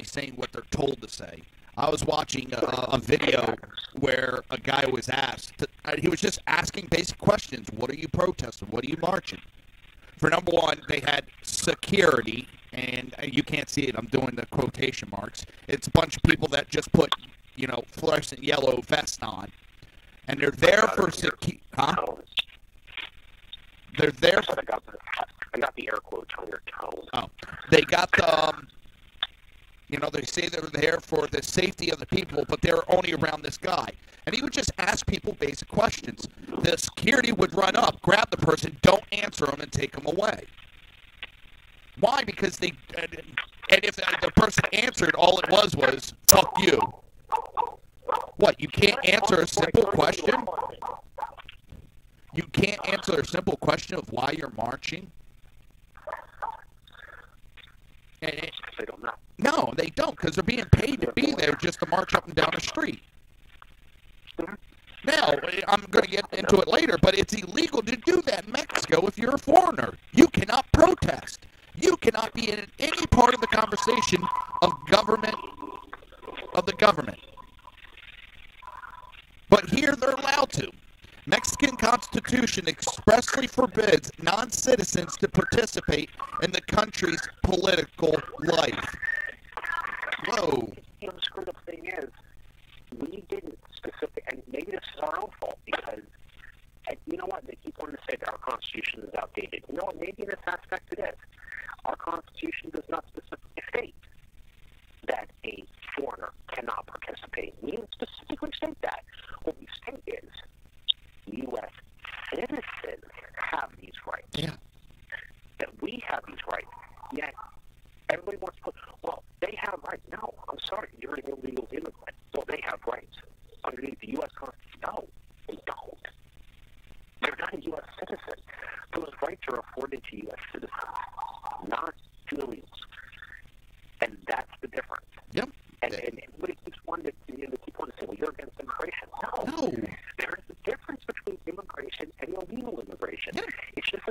saying what they're told to say. I was watching a video where a guy was asked, he was just asking basic questions. What are you protesting? What are you marching? For number one, they had security, and you can't see it. I'm doing the quotation marks. It's a bunch of people that just put, fluorescent yellow vest on, and they're there for security. Huh? They're there for... I got the air quotes on your tone. Oh, they got the... they say they're there for the safety of the people, but they're only around this guy. And he would just ask people basic questions. The security would run up, grab the person, don't answer them, and take them away. Why? Because they... And if the person answered, all it was, fuck you. What, you can't answer a simple question? You can't answer a simple question of why you're marching? They don't know. No, they don't, because they're being paid to be there just to march up and down the street. Now, I'm going to get into it later, but it's illegal to do that in Mexico if you're a foreigner. You cannot protest. You cannot be in any part of the conversation of the government. But here they're allowed to. Mexican Constitution expressly forbids non-citizens to participate in the country's political life. Whoa. The screwed up thing is, we didn't and maybe this is our own fault, because, you know what, they keep wanting to say that our Constitution is outdated. You know what, maybe in this aspect it is. Our Constitution does not specifically state that a foreigner cannot participate. We didn't specifically state that. What we state is, U.S. citizens have these rights. Yeah. That we have these rights. Yet, everybody wants to put, well, they have rights. No, I'm sorry, you're an illegal immigrant. Well, they have rights. Underneath the U.S. Constitution, no, they don't. They're not a U.S. citizen. Those rights are afforded to U.S. citizens, not to illegals. And that's the difference. Yep. And everybody keeps wanting to say, well, you're against immigration. No. There is a difference between immigration and illegal immigration. Yeah. It's just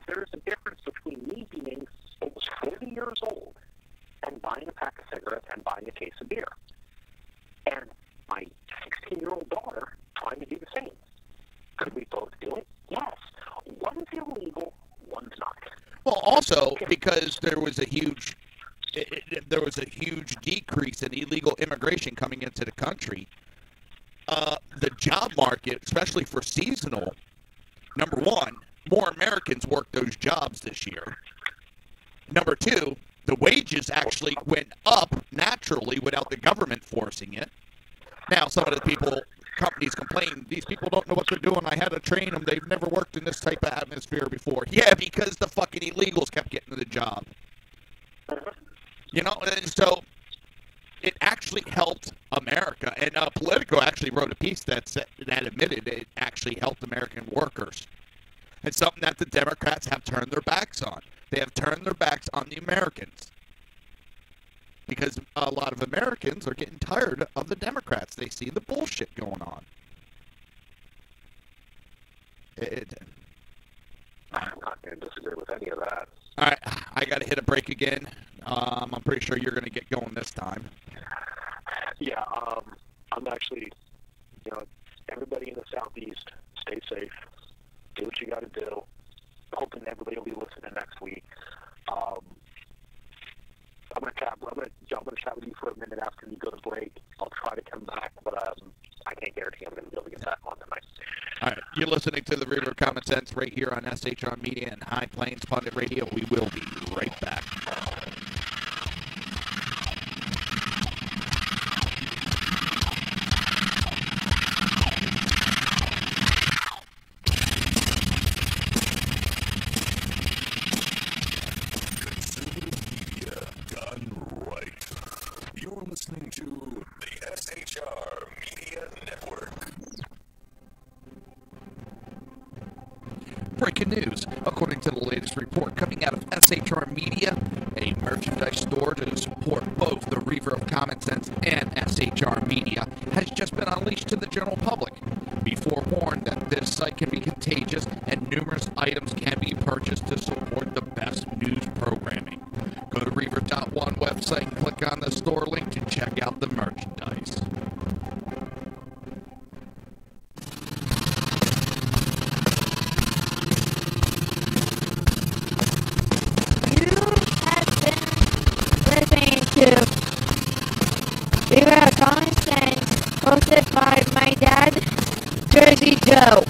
there is a difference between me being almost 40 years old and buying a pack of cigarettes and buying a case of beer. And my 16-year-old daughter also because there was a huge decrease in illegal immigration coming into the country. The job market, especially for seasonal, number one, more Americans worked those jobs this year. Number two, the wages actually went up naturally without the government forcing it. Now, some of the companies complain, these people don't know what they're doing. I had to train them. They've never worked in this type of atmosphere before. Yeah, because the fucking illegals kept getting the job. You know, and so it actually helped America. And Politico actually wrote a piece that admitted it actually helped American workers. It's something that the Democrats have turned their backs on. They have turned their backs on the Americans. Because a lot of Americans are getting tired of the Democrats. They see the bullshit going on. I'm not going to disagree with any of that. All right, I got to hit a break again. I'm pretty sure you're going to get going this time. Yeah, I'm actually, everybody in the Southeast, stay safe. Do what you got to do. Hoping everybody will be listening next week. I'm gonna chat with you for a minute after you go to break. I'll try to come back, but I can't guarantee I'm going to be able to get back on tonight. All right, you're listening to the Reaver Common Sense right here on SHR Media and High Plains Pundit Radio. We will be right back. Listening to the SHR Media Network. Breaking news. According to the latest report coming out of SHR Media, a merchandise store to support both the Reaver of Common Sense and SHR Media has just been unleashed to the general public. Be forewarned that this site can be contagious and numerous items can be purchased to support the best news programming. Go to Reaver.one website and click on the store link to check out the merchandise. You have been listening to Reaver of Common Sense, hosted by my dad, Jersey Joe.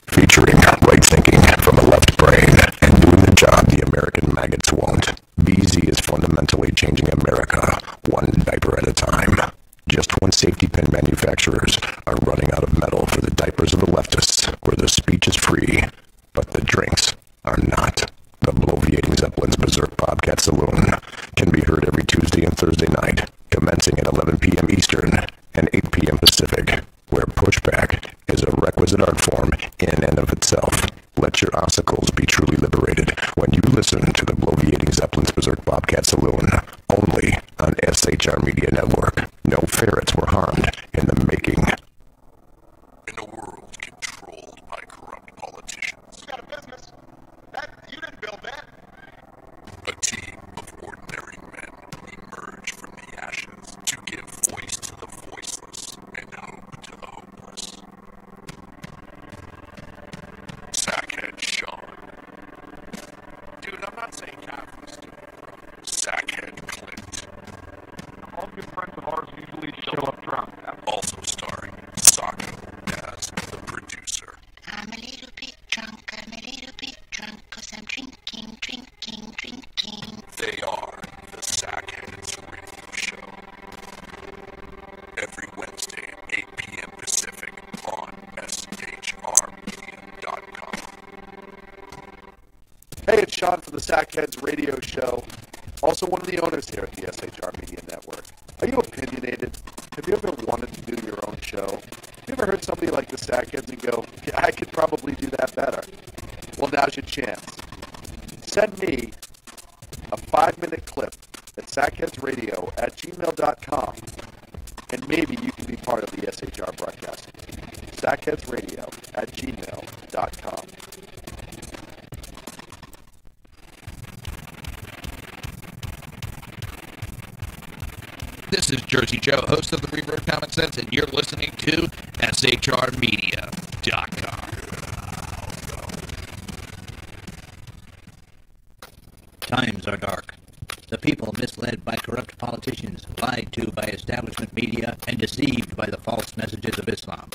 Featuring right thinking from a left brain and doing the job the American maggots won't. BZ is fundamentally changing America, one diaper at a time. Just when safety pin manufacturers are running out of metal for the diapers of the leftists, where the speech is free, but the drinks are not. The Bloviating Zeppelin's Berserk Bobcat Saloon can be heard every Tuesday and Thursday night, commencing at 11 p.m. Eastern and 8 p.m. Pacific, where pushback is a requisite art form in and of itself. Let your ossicles be truly liberated when you listen to the Bloviating Zeppelin's Berserk Bobcat Saloon, only on SHR Media Network. No ferrets were harmed in the making. In a world controlled by corrupt politicians. You got a business. You didn't build that. A team of ordinary men emerge from the ashes to give voice to the voiceless and hope to the hopeless. Sackhead Sean. Dude, I'm not saying Catholics do. Sackhead Clint. All good friends of ours usually show up drunk. Also starring Socko as the producer. I'm a little bit drunk, cause I'm drinking. They are the Sackheads Radio Show. Every Wednesday at 8 p.m. Pacific on SHRmedia.com. Hey, it's Sean from the Sackheads Radio Show. Also one of the owners here at the SHR Media Network. Are you opinionated? Have you ever wanted to do your own show? Have you ever heard somebody like the Sackheads and go, yeah, I could probably do that better? Well, now's your chance. Send me a 5-minute clip at sackheadsradio@gmail.com, and maybe you can be part of the SHR broadcasting team. sackheadsradio@gmail.com. This is Jersey Joe, host of the Reaver of Common Sense, and you're listening to SHRmedia.com. Times are dark. The people misled by corrupt politicians, lied to by establishment media, and deceived by the false messages of Islam.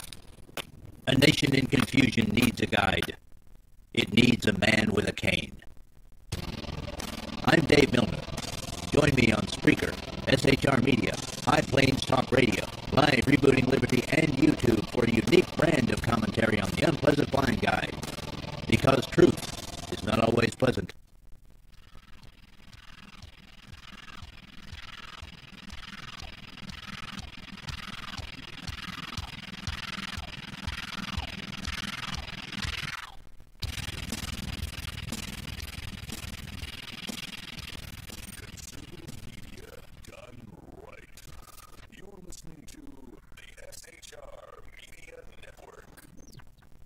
A nation in confusion needs a guide. It needs a man with a cane. I'm Dave Millman. Join me on Spreaker, SHR Media, High Plains Talk Radio, Live Rebooting Liberty, and YouTube for a unique brand of commentary on the unpleasant blind guide. Because truth is not always pleasant.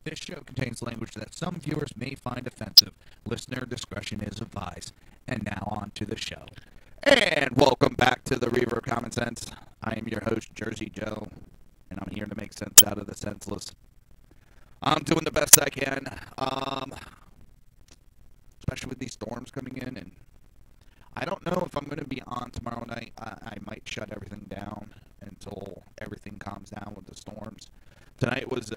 This show contains language that some viewers may find offensive. Listener discretion is advised. And now on to the show. And welcome back to the Reaver of Common Sense. I am your host, Jersey Joe, and I'm here to make sense out of the senseless. I'm doing the best I can, especially with these storms coming in. And I don't know if I'm going to be on tomorrow night. I might shut everything down until everything calms down with the storms. Tonight was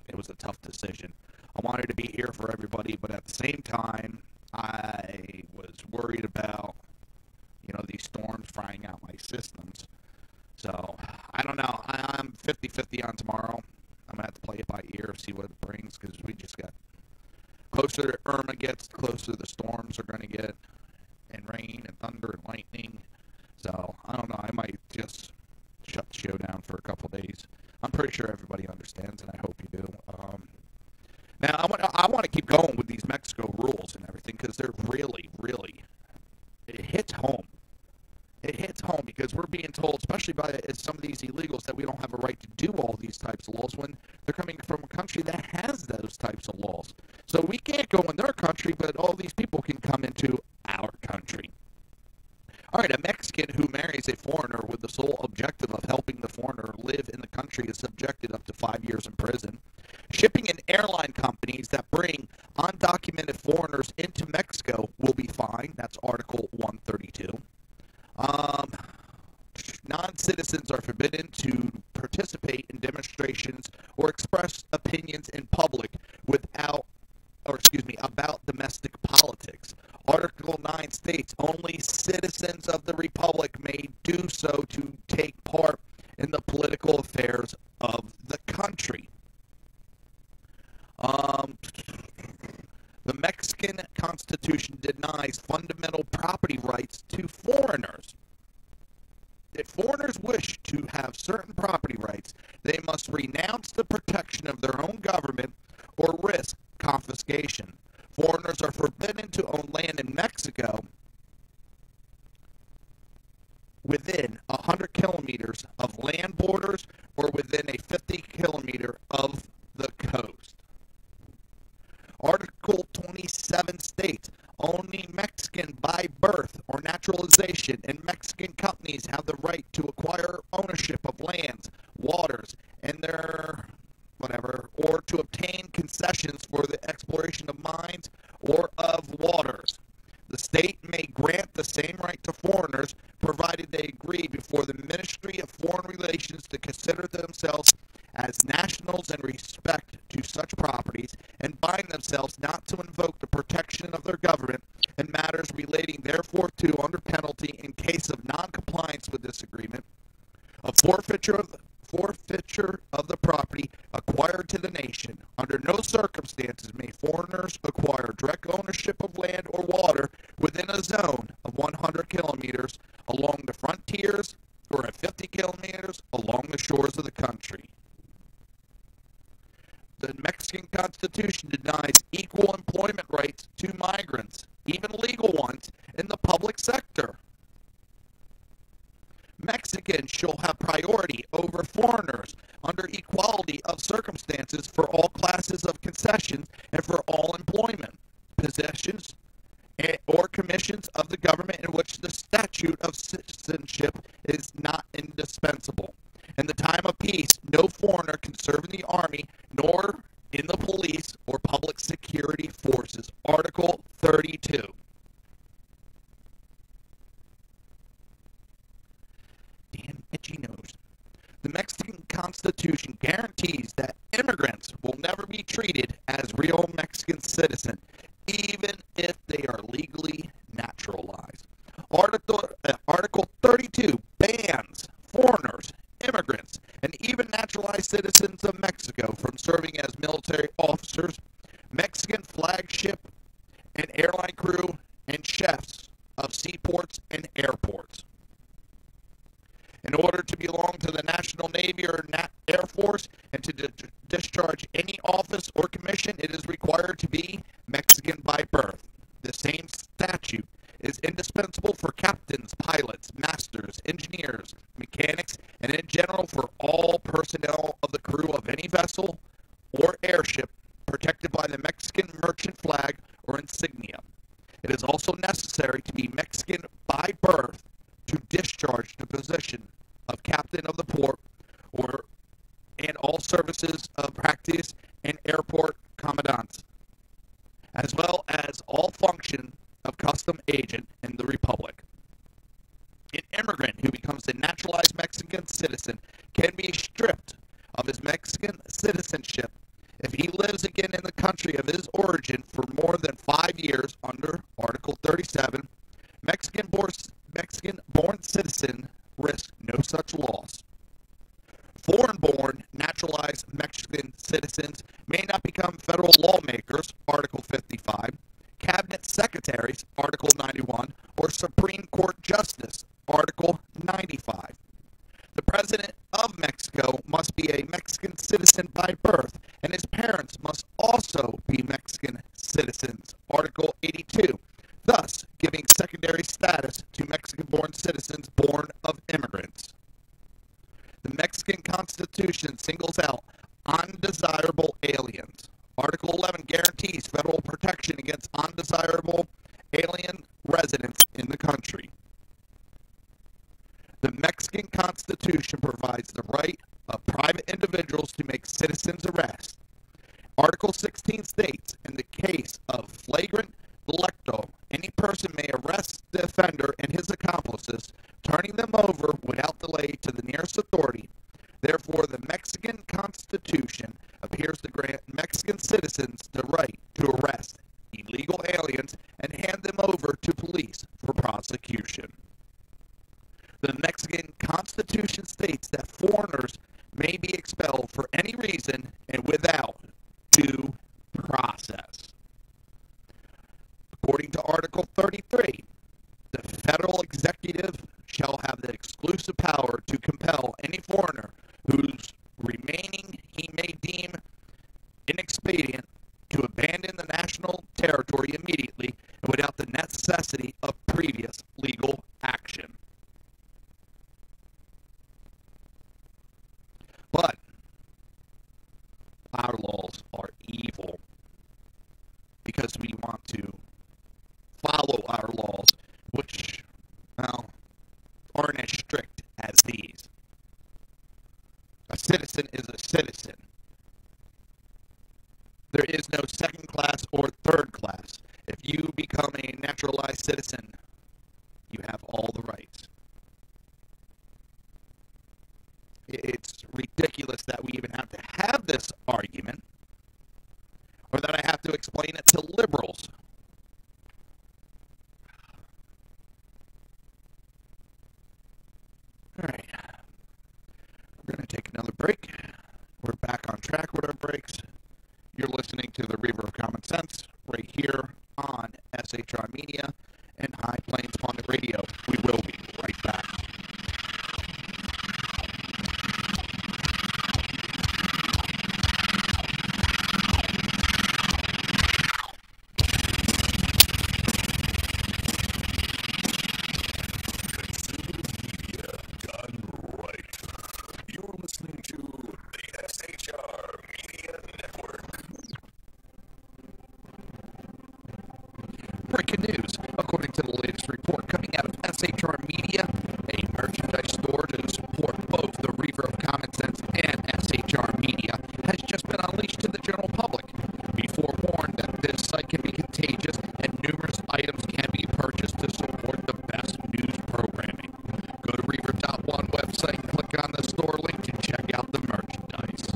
it was a tough decision. I wanted to be here for everybody, but at the same time, I was worried about, these storms frying out my systems. So, I don't know. I'm 50-50 on tomorrow. I'm going to have to play it by ear, see what it brings, because we just got closer Irma gets, closer the storms are going to get, and rain and thunder and lightning. So, I don't know. I might just shut the show down for a couple days. I'm pretty sure everybody understands, and I hope you do. Now, I want to keep going with these Mexico rules and everything, because they're really, it hits home. It hits home because we're being told, especially by some of these illegals, that we don't have a right to do all these types of laws when they're coming from a country that has those types of laws. So we can't go in their country, but all these people can come into our country. All right, a Mexican who marries a foreigner with the sole objective of helping the foreigner live in the country is subjected up to 5 years in prison. Shipping and airline companies that bring undocumented foreigners into Mexico will be fined. That's Article 132. Non-citizens are forbidden to participate in demonstrations or express opinions in public about domestic politics. Article 9 states only citizens of the Republic may do so to take part in the political affairs of the country. The Mexican Constitution denies fundamental property rights to foreigners. If foreigners wish to have certain property rights, they must renounce the protection of their own government or risk confiscation. Foreigners are forbidden to own land in Mexico within 100 kilometers of land borders or within a 50-kilometer of the coast. Article 27 states only Mexican by birth or naturalization and Mexican companies have the right to acquire ownership of lands, waters, and their or to obtain concessions for the exploration of mines or of waters. The state may grant the same right to foreigners, provided they agree before the Ministry of Foreign Relations to consider themselves as nationals in respect to such properties, and bind themselves not to invoke the protection of their government in matters relating therefore to under penalty in case of non-compliance with this agreement, a forfeiture of the property acquired to the nation. Under no circumstances may foreigners acquire direct ownership of land or water within a zone of 100 kilometers along the frontiers or at 50 kilometers along the shores of the country. The Mexican Constitution denies equal employment rights to migrants, even legal ones, in the public sector. Mexicans shall have priority over foreigners under equality of circumstances for all classes of concessions and for all employment, possessions, or commissions of the government in which the statute of citizenship is not indispensable. In the time of peace, no foreigner can serve in the army nor in the police or public security forces. Article 32. Damn itchy nose. The Mexican Constitution guarantees that immigrants will never be treated as real Mexican citizens, even if they are legally naturalized. Article 32 bans foreigners, immigrants, and even naturalized citizens of Mexico from serving as military officers, Mexican flagship and airline crew, and chefs of seaports and airports. In order to belong to the National Navy or Air Force and to discharge any office or commission, it is required to be Mexican by birth. The same statute is indispensable for captains, pilots, masters, engineers, mechanics, and in general for all personnel of the crew of any vessel or airship protected by the Mexican merchant flag or insignia. It is also necessary to be Mexican by birth to discharge the position of captain of the port and all services of practice and airport commandants, as well as all function of custom agent in the Republic. An immigrant who becomes a naturalized Mexican citizen can be stripped of his Mexican citizenship if he lives again in the country of his origin for more than 5 years under Article 37. Mexican-born citizen risk no such loss. Foreign-born naturalized Mexican citizens may not become federal lawmakers, Article 55, cabinet secretaries, Article 91, or Supreme Court justice, Article 95. The President of Mexico must be a Mexican citizen by birth, and his parents must also be Mexican citizens, Article 82, thus giving secondary status to Mexican-born citizens born of immigrants. The Mexican Constitution singles out undesirable aliens. Article 11 guarantees federal protection against undesirable alien residents in the country. The Mexican Constitution provides the right of private individuals to make citizens' arrests. Article 16 states, in the case of flagrant delicto, any person may arrest the offender and his accomplices, turning them over without delay to the nearest authority. Therefore, the Mexican Constitution appears to grant Mexican citizens the right to arrest illegal aliens and hand them over to police for prosecution. The Mexican Constitution states that foreigners may be expelled for any reason and without due process. According to Article 33, the federal executive shall have the exclusive power to compel any foreigner whose remaining he may deem inexpedient to abandon the national territory immediately and without the necessity of previous legal action. But our laws are evil because we want to follow our laws, which, well, aren't as strict as these. A citizen is a citizen. There is no second class or third class. If you become a naturalized citizen, you have all the rights. It's ridiculous that we even have to have this argument, or that I have to explain it to liberals. All right. We're going to take another break. We're back on track with our breaks. You're listening to the Reaver of Common Sense right here on SHR Media and High Plains Pundit Radio. We will be right back. Breaking news. A items can be purchased to support the best news programming. Go to Reaver.one website and click on the store link to check out the merchandise.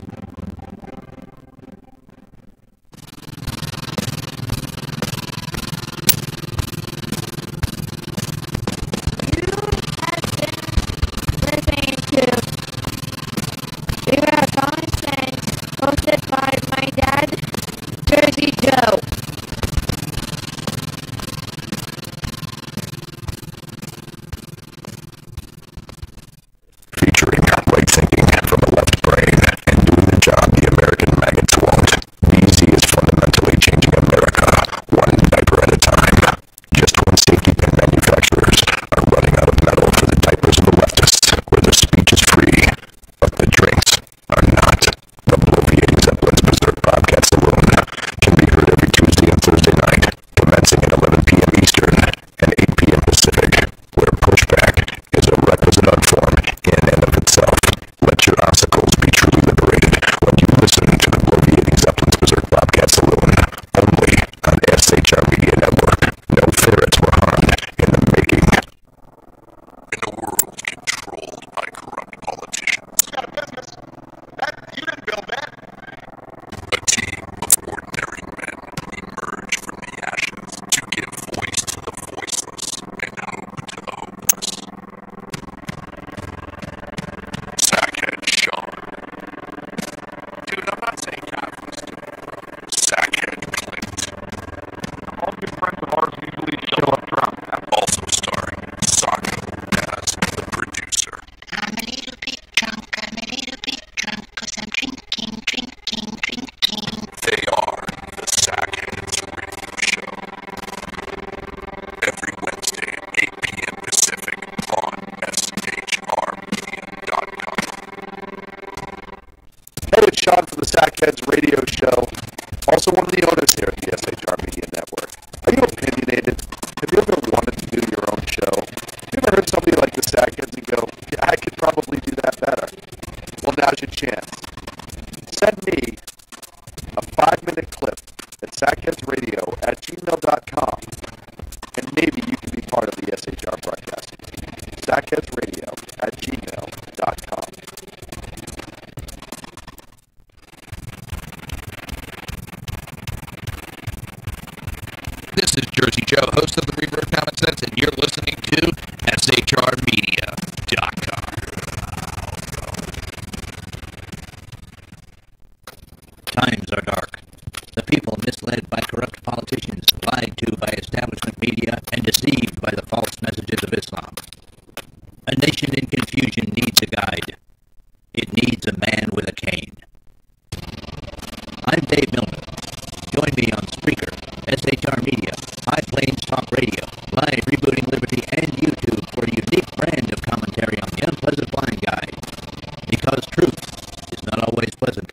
Listening to Reaver Common Sense, hosted by my dad, Jersey Joe. Featuring right thinking from a left brain and doing the job the American maggots won't. BZ is fundamentally changing America, one diaper at a time. Just when safety pin manufacturers are running out of metal for the diapers of the leftists, where the speech is free, but the drinks are not. The bloviating Zeppelin's Berserk podcast alone can be heard every Tuesday and Thursday night, commencing at 11 p.m. Eastern and 8 p.m. Pacific, where pushback is a requisite art form in and of itself. Let your obstacles be truly liberated when you listen to the bloviating Zeppelin's Berserk podcast alone, only on SHR Media Network. No ferrets were harmed in the making. In a world controlled by corrupt politicians, You got a business. You didn't build that. a team of ordinary men emerge from the ashes to give voice to the voiceless and hope to the hopeless. Sackhead Sean. Dude, I'm not saying Catholics. Sackhead Clint. All good friends of ours usually show up drunk. Also starring Socko as the producer. I'm a little bit drunk, cause I'm drinking. They are the Sackheads Radio Show. Every Wednesday at 8 p.m. Pacific on SHRmedia.com. Hey, it's Sean from the Sackheads Radio Show. Also one of the owners here at the SHR Media Network. Are you opinionated? Have you ever wanted to do your own show? Have you ever heard somebody like the Sackheads and go, yeah, I could probably do that better? Well, now's your chance. Send me a 5-minute clip at sackheadsradio@gmail.com, and maybe you can be part of the SHR broadcasting team. sackheadsradio@gmail.com. This is Jersey Joe, host of the Reaver of Common Sense, and you're listening to SHRmedia.com. Times are dark. The people misled by corrupt politicians, lied to by establishment media, and deceived by the false messages of Islam. A nation in confusion needs a guide. It needs a man with a cane. I'm Dave Milner. Join me on Spreaker, SHR Media, High Plains Talk Radio, Live Rebooting Liberty, and YouTube for a unique brand of commentary on the unpleasant blind guide. Because truth is not always pleasant.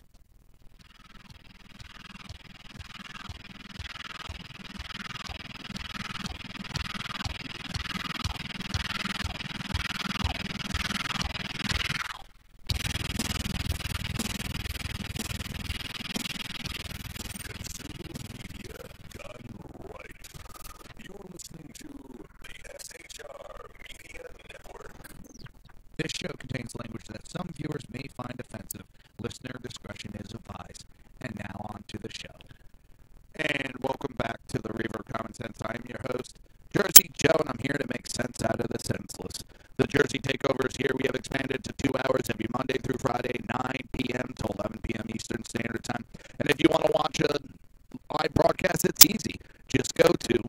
This show contains language that some viewers may find offensive. Listener discretion is advised. And now on to the show. And welcome back to the Reaver of Common Sense. I am your host, Jersey Joe, and I'm here to make sense out of the senseless. The Jersey Takeover is here. We have expanded to 2 hours every Monday through Friday, 9 p.m. to 11 p.m. Eastern Standard Time. And if you want to watch a live broadcast, it's easy. Just go to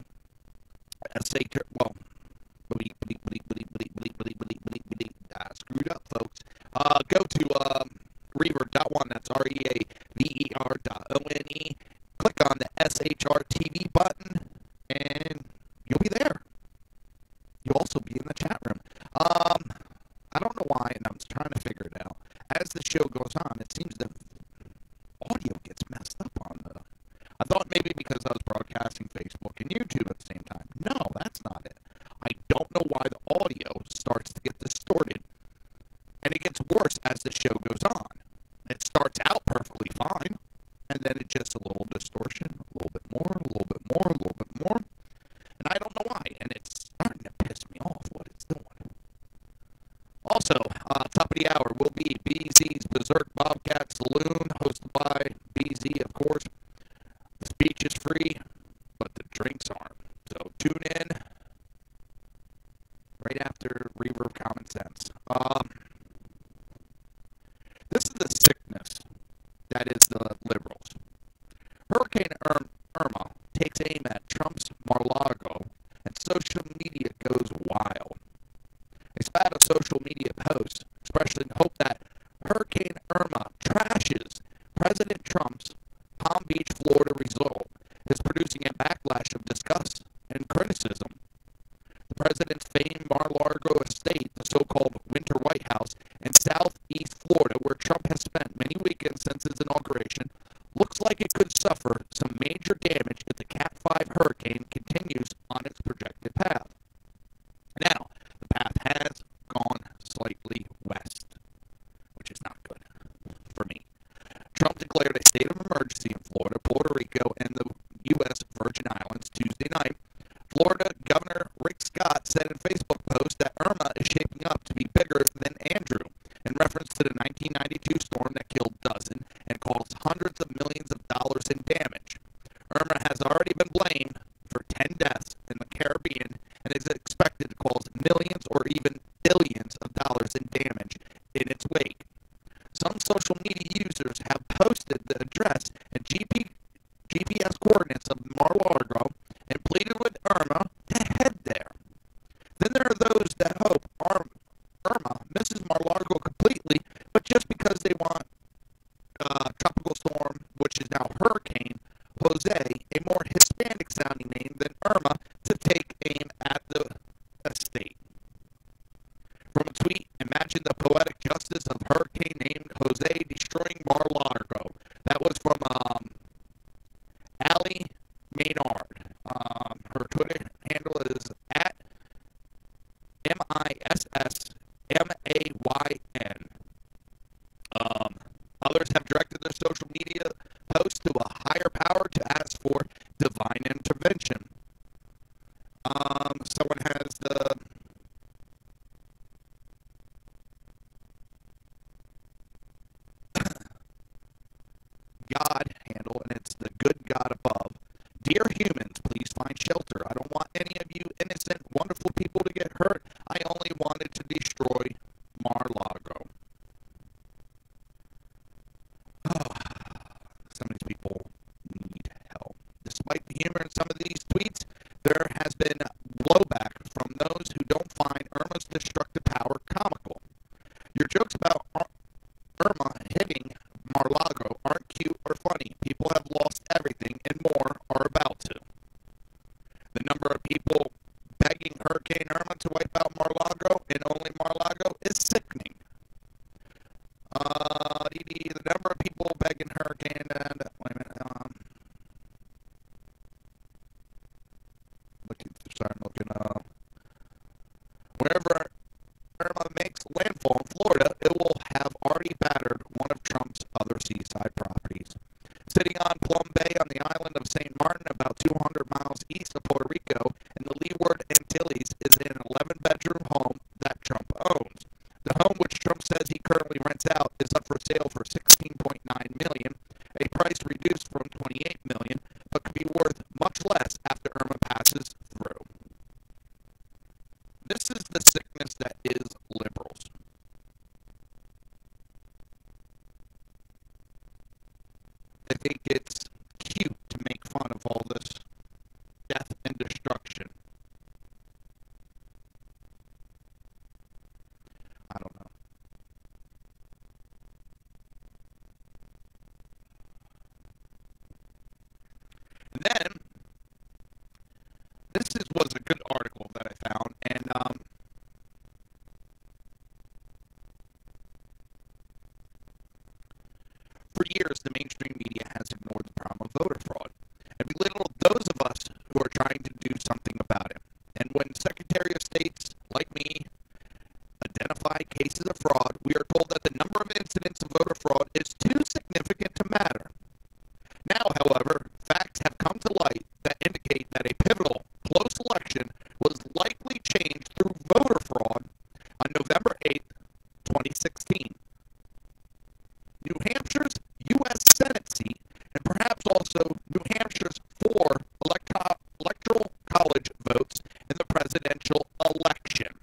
screwed up, folks. Go to Reaver.one. That's REAVER.ONE. Click on the SHR TV button, and you'll be there. You'll also be in the chat room. I don't know why, and I'm trying to figure it out. As the show goes on, it seems the audio gets messed up on the... I thought maybe because I was broadcasting Facebook and YouTube at the same time. No, that's not it. I don't know why the audio starts to get distorted. And it gets worse as the show goes on. It starts out perfectly fine, and then it just a little distortion, a little bit more, a little bit more, a little bit more. And right after Reaver of Common Sense. This is the sickness that is the liberals. Hurricane Irma takes aim at Trump's Mar-a-Lago, and social media goes wild. A spat of social media posts expressing hope that Hurricane Irma trashes President Trump's Palm Beach, Florida resort is producing a backlash of disgust and criticism. The president's famed Mar-a-Lago estate, the so-called Winter White House in southeast Florida, where Trump has spent many weekends since his inauguration, looks like it could suffer some major damage if the Cat 5 hurricane continues on its projected path. Now, the path has gone slightly west, which is not good for me. Trump declared a state of emergency in Florida, Puerto Rico, and the U.S. Virgin Islands Tuesday night. Florida Governor Rick Scott said in a Facebook post that Irma is shaping up to be bigger than Andrew, in reference to the 1992 storm that killed dozens and caused hundreds of millions of dollars in damage. Irma has already been blamed for 10 deaths in the Caribbean and is expected to cause millions or even billions of dollars in damage in its wake. Some social media users have posted the address and GPS coordinates of Mar-a-Lago and pleaded with Irma to head there. Then there are those that hope Irma misses Mar-a-Lago completely, but just because they want Tropical Storm, which is now Hurricane Jose, a more Hispanic-sounding name than Irma, to take aim at the estate. From a tweet, imagine the poetic justice of hurricane named Jose destroying Mar-a-Lago. That was from Allie Maynard. Her Twitter handle is at MISSMAYN. Others have directed their social media posts to a higher power to ask for divine intervention. Someone has the God handle, and it's the good God above. Dear humans, please find shelter. I don't want any of you innocent, wonderful people to get hurt. I only wanted to destroy Mar-a-Lago. Some of these people need help. Despite the humor in some of these tweets, there has been blowback from those who don't find Irma's destructive power comical. Your jokes about Irma hitting Mar-a-Lago aren't cute or funny. People have lost everything and more are about to. The number of people begging Hurricane Irma to wipe out Mar-a-Lago and only Mar-a-Lago is sickening. The number of people begging Hurricane and wherever Irma makes landfall in Florida, it will have already battered one of Trump's other seaside properties. Sitting on Plum Bay on the island of St. Martin, about 200 miles east of Puerto Rico, in the Leeward Antilles, is an 11-bedroom home that Trump owns. The home, which Trump says he currently rents out, is up for sale for $16.9 million, a price reduced from $28 million, but could be worth much less after Irma passes through. This is the sickness that is liberals. They think it's cute to make fun of all this death and destruction. I don't know. And then, was a good article that I found, and for years the mainstream media has ignored the problem of voter fraud and belittled those of us who are trying to do something about it. And when Secretary of States like me identify cases of fraud, we are told that the number of incidents of voter fraud is too significant to matter. Now, however, facts have come to light that indicate that a pivotal, close election was likely changed through voter fraud on November 8th, 2016. New Hampshire's U.S. Senate seat, and perhaps also New Hampshire's 4 electoral college votes in the presidential election.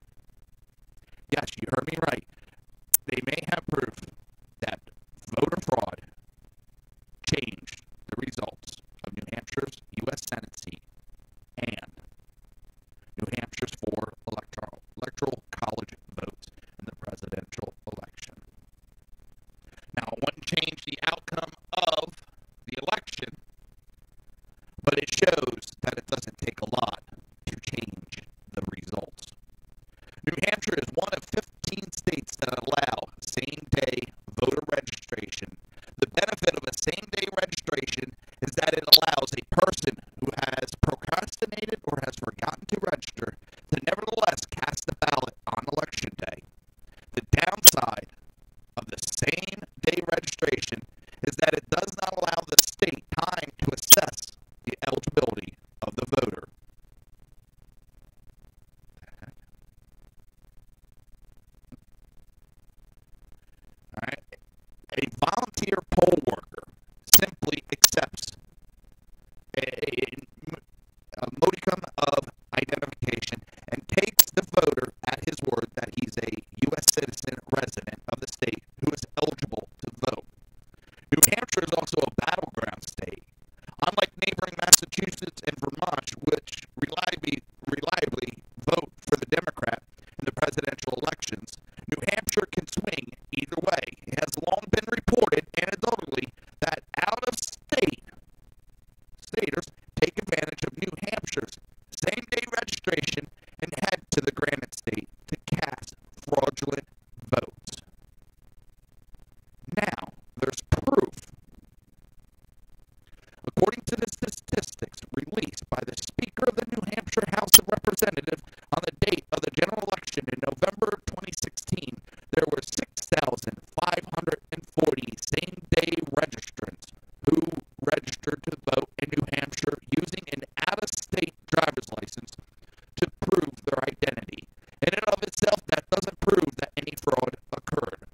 New Hampshire is one of 15 states that allow same-day voter registration. The benefit of a same-day registration is that it allows a person who has procrastinated or has forgotten to register to nevertheless cast a ballot on Election Day. The downside of the same-day registration is that it does not allow the state time to assess the eligibility of the voter. All right. A volunteer poll worker simply accepts a modicum of identification and takes the voter at his word that he's a U.S. citizen resident of the state who is eligible to vote. New Hampshire is also a battleground state. Unlike neighboring Massachusetts and Vermont, which reliably vote for the Democrat in the presidential elections, New Hampshire can swing either way. It has long been reported anecdotally that out-of-state staters take advantage of New Hampshire's same-day registration and head to the Granite State to cast fraudulent votes. Now, there's proof. According to the statistics released by the Speaker of the New Hampshire House of Representatives on the date of the general election in November 2016, there were 6,540 same-day registrants who registered to vote in New Hampshire using an out-of-state driver's license to prove their identity. In and of itself, that doesn't prove that any fraud occurred.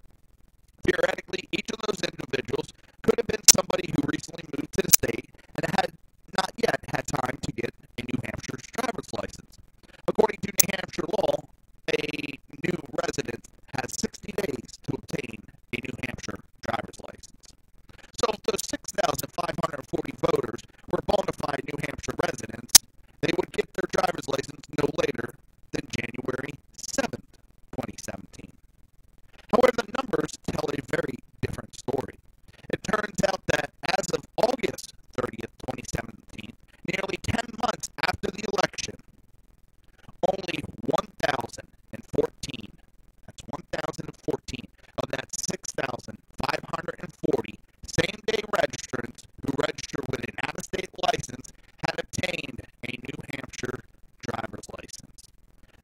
Theoretically, each of those individuals could have been somebody who recently moved to the state and had not yet had time to get a New Hampshire driver's license. According to New Hampshire law, a new resident has 60 days to obtain a New Hampshire driver's license. So if those 6,540 voters were bona fide New Hampshire residents, they would get their driver's license no later than January 7th, 2017. However, the numbers tell a very different story. It turns out that as of August 30th, 2017, nearly 10 months after the election, only 1,014, that's 1,014 of that 6,540 same-day registrants who register with an out-of-state license had obtained a New Hampshire driver's license.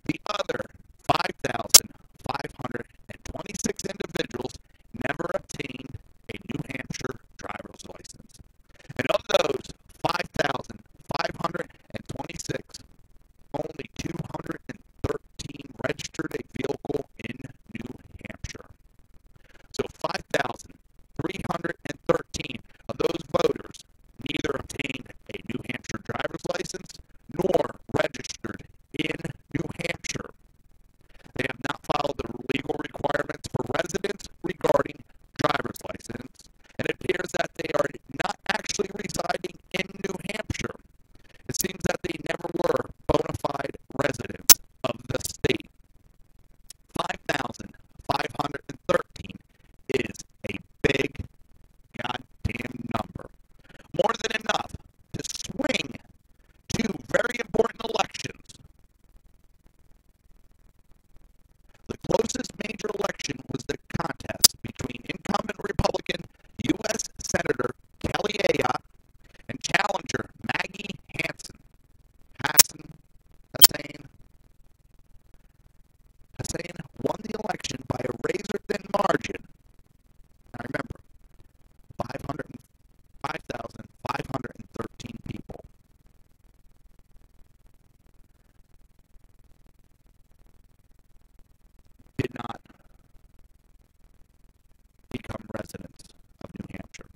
The other 5,526 individuals never obtained a New Hampshire driver's license. And of those 5,526, only 213 registered a vehicle in New Hampshire. So 5,313 of those voters neither obtained a New Hampshire driver's license nor registered in New Hampshire. They have not followed the legal requirements for residents regarding driver's license, and it appears that they are not actually residing in New Hampshire. It seems that they never were bona fide residents of the state. 5,513 is a big goddamn number. More than enough to swing two very important elections. The closest major election was the contest between incumbent Republican U.S. Senator Kelly Ayotte and challenger Maggie Hassan won the election by a razor-thin margin. Now remember, 5,513 people. Did not become residents of New Hampshire.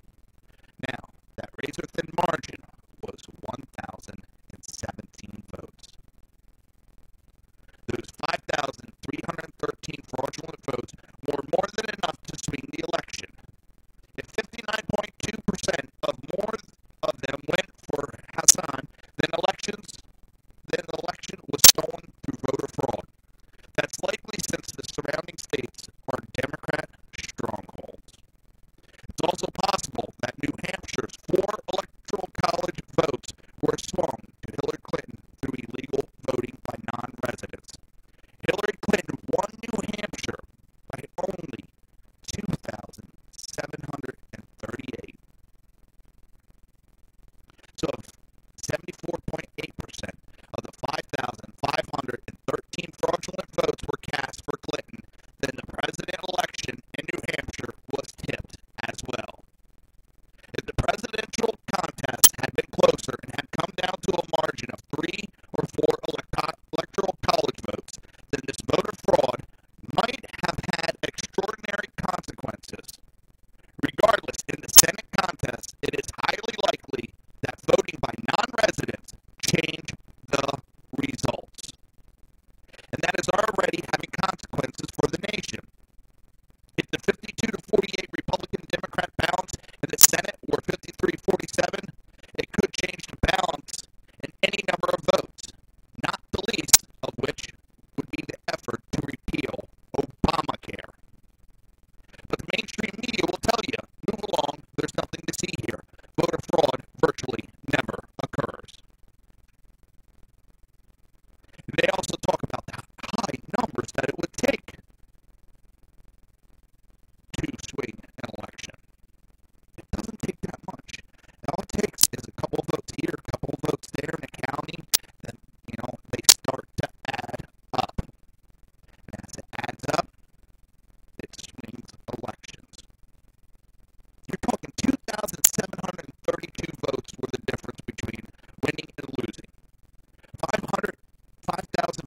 Now, that razor-thin margin was 1,017 votes. Those 5,313 fraudulent votes were more than enough to swing the election. If 59.2% of more of them went for Hassan, then the election was stolen through voter fraud. That's likely since the surrounding states are Democrat strongholds. It's also possible that New Hampshire's 4 electoral college votes were swung to Hillary Clinton through illegal voting by non-residents. They also talk about the high numbers that it would take to swing an election. It doesn't take that much. All it takes is a couple votes here, a couple votes there in a county. Then, they start to add up. And as it adds up, it swings elections. You're talking 2,732 votes were the difference between winning and losing. 5,732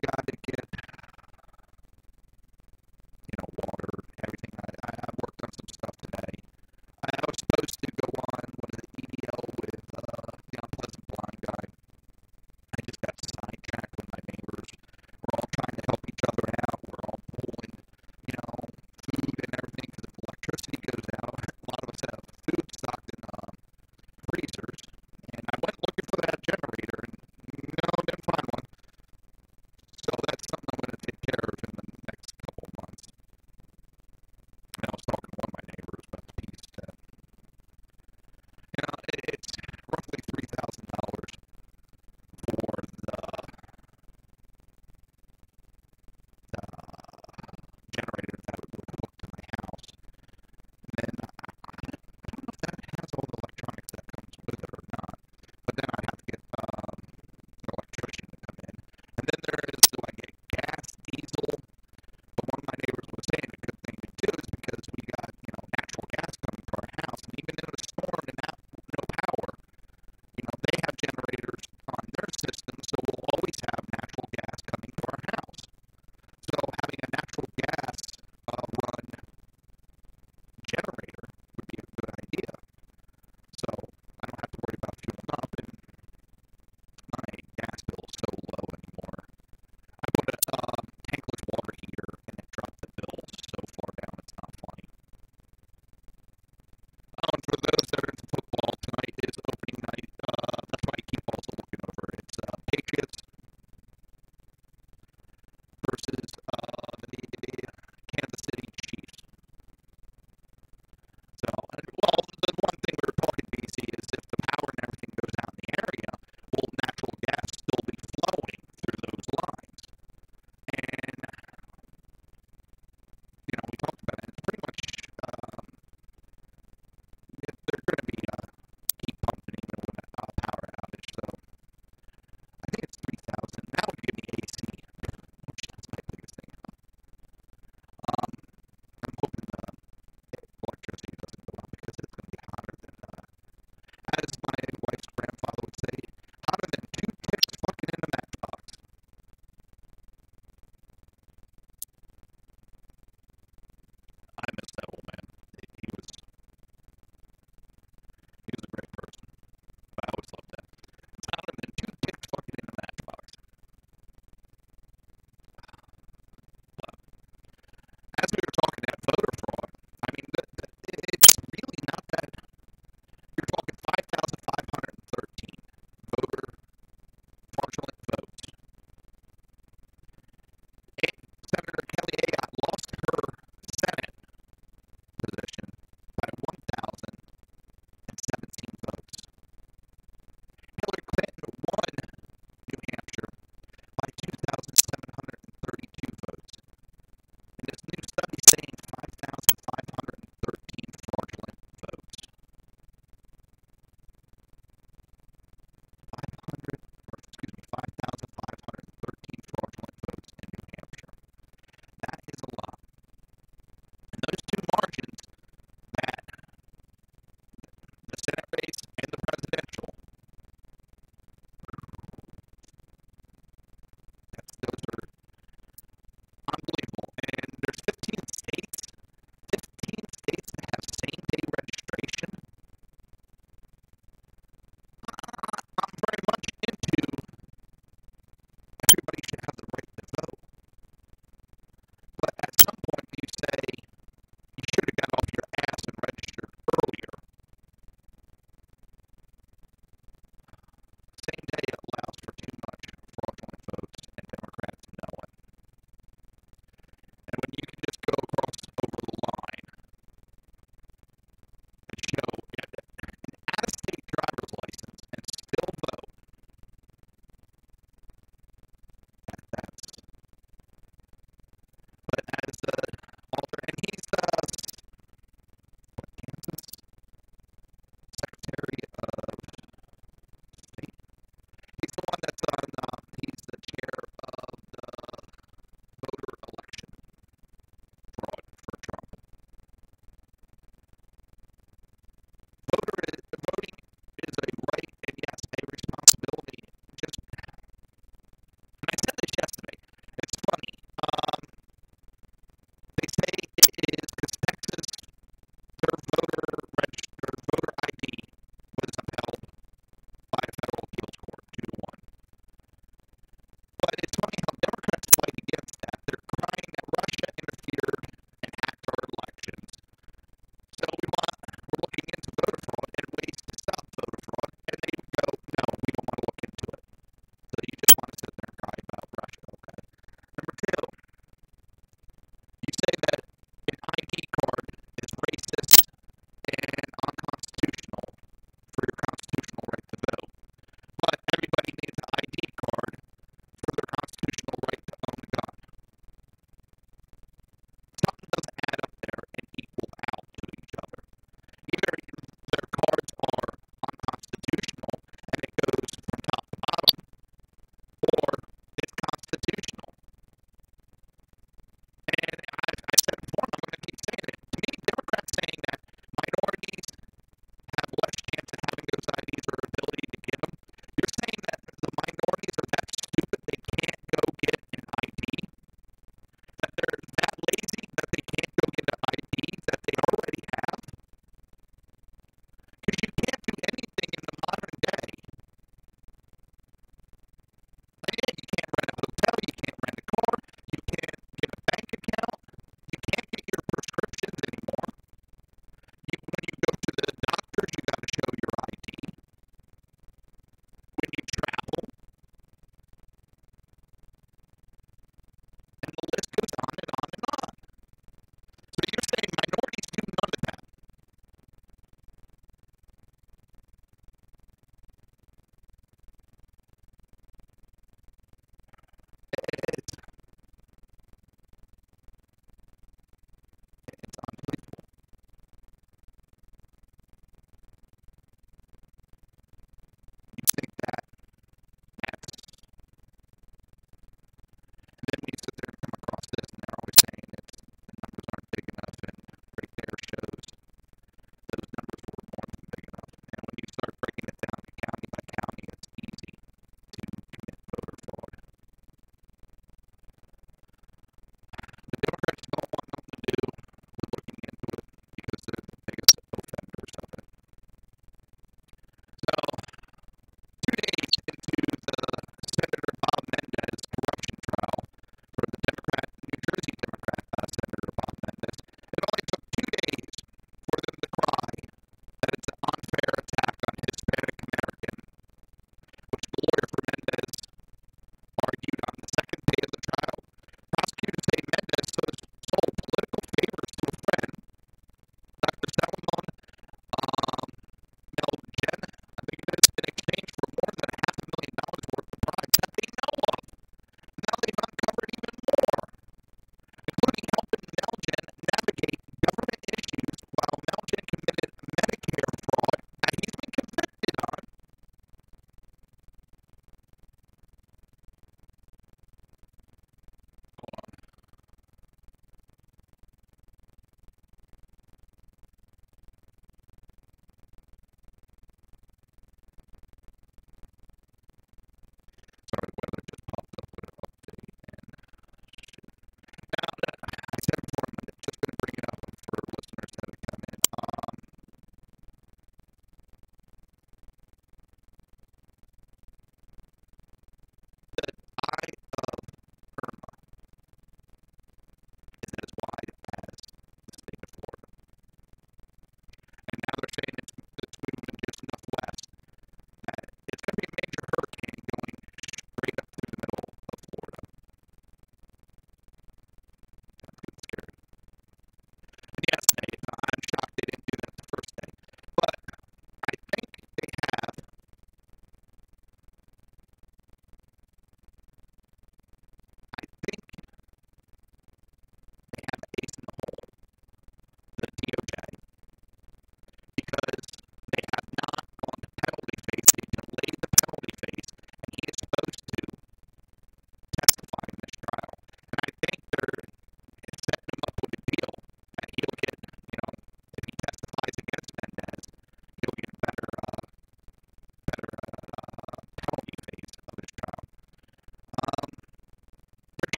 got to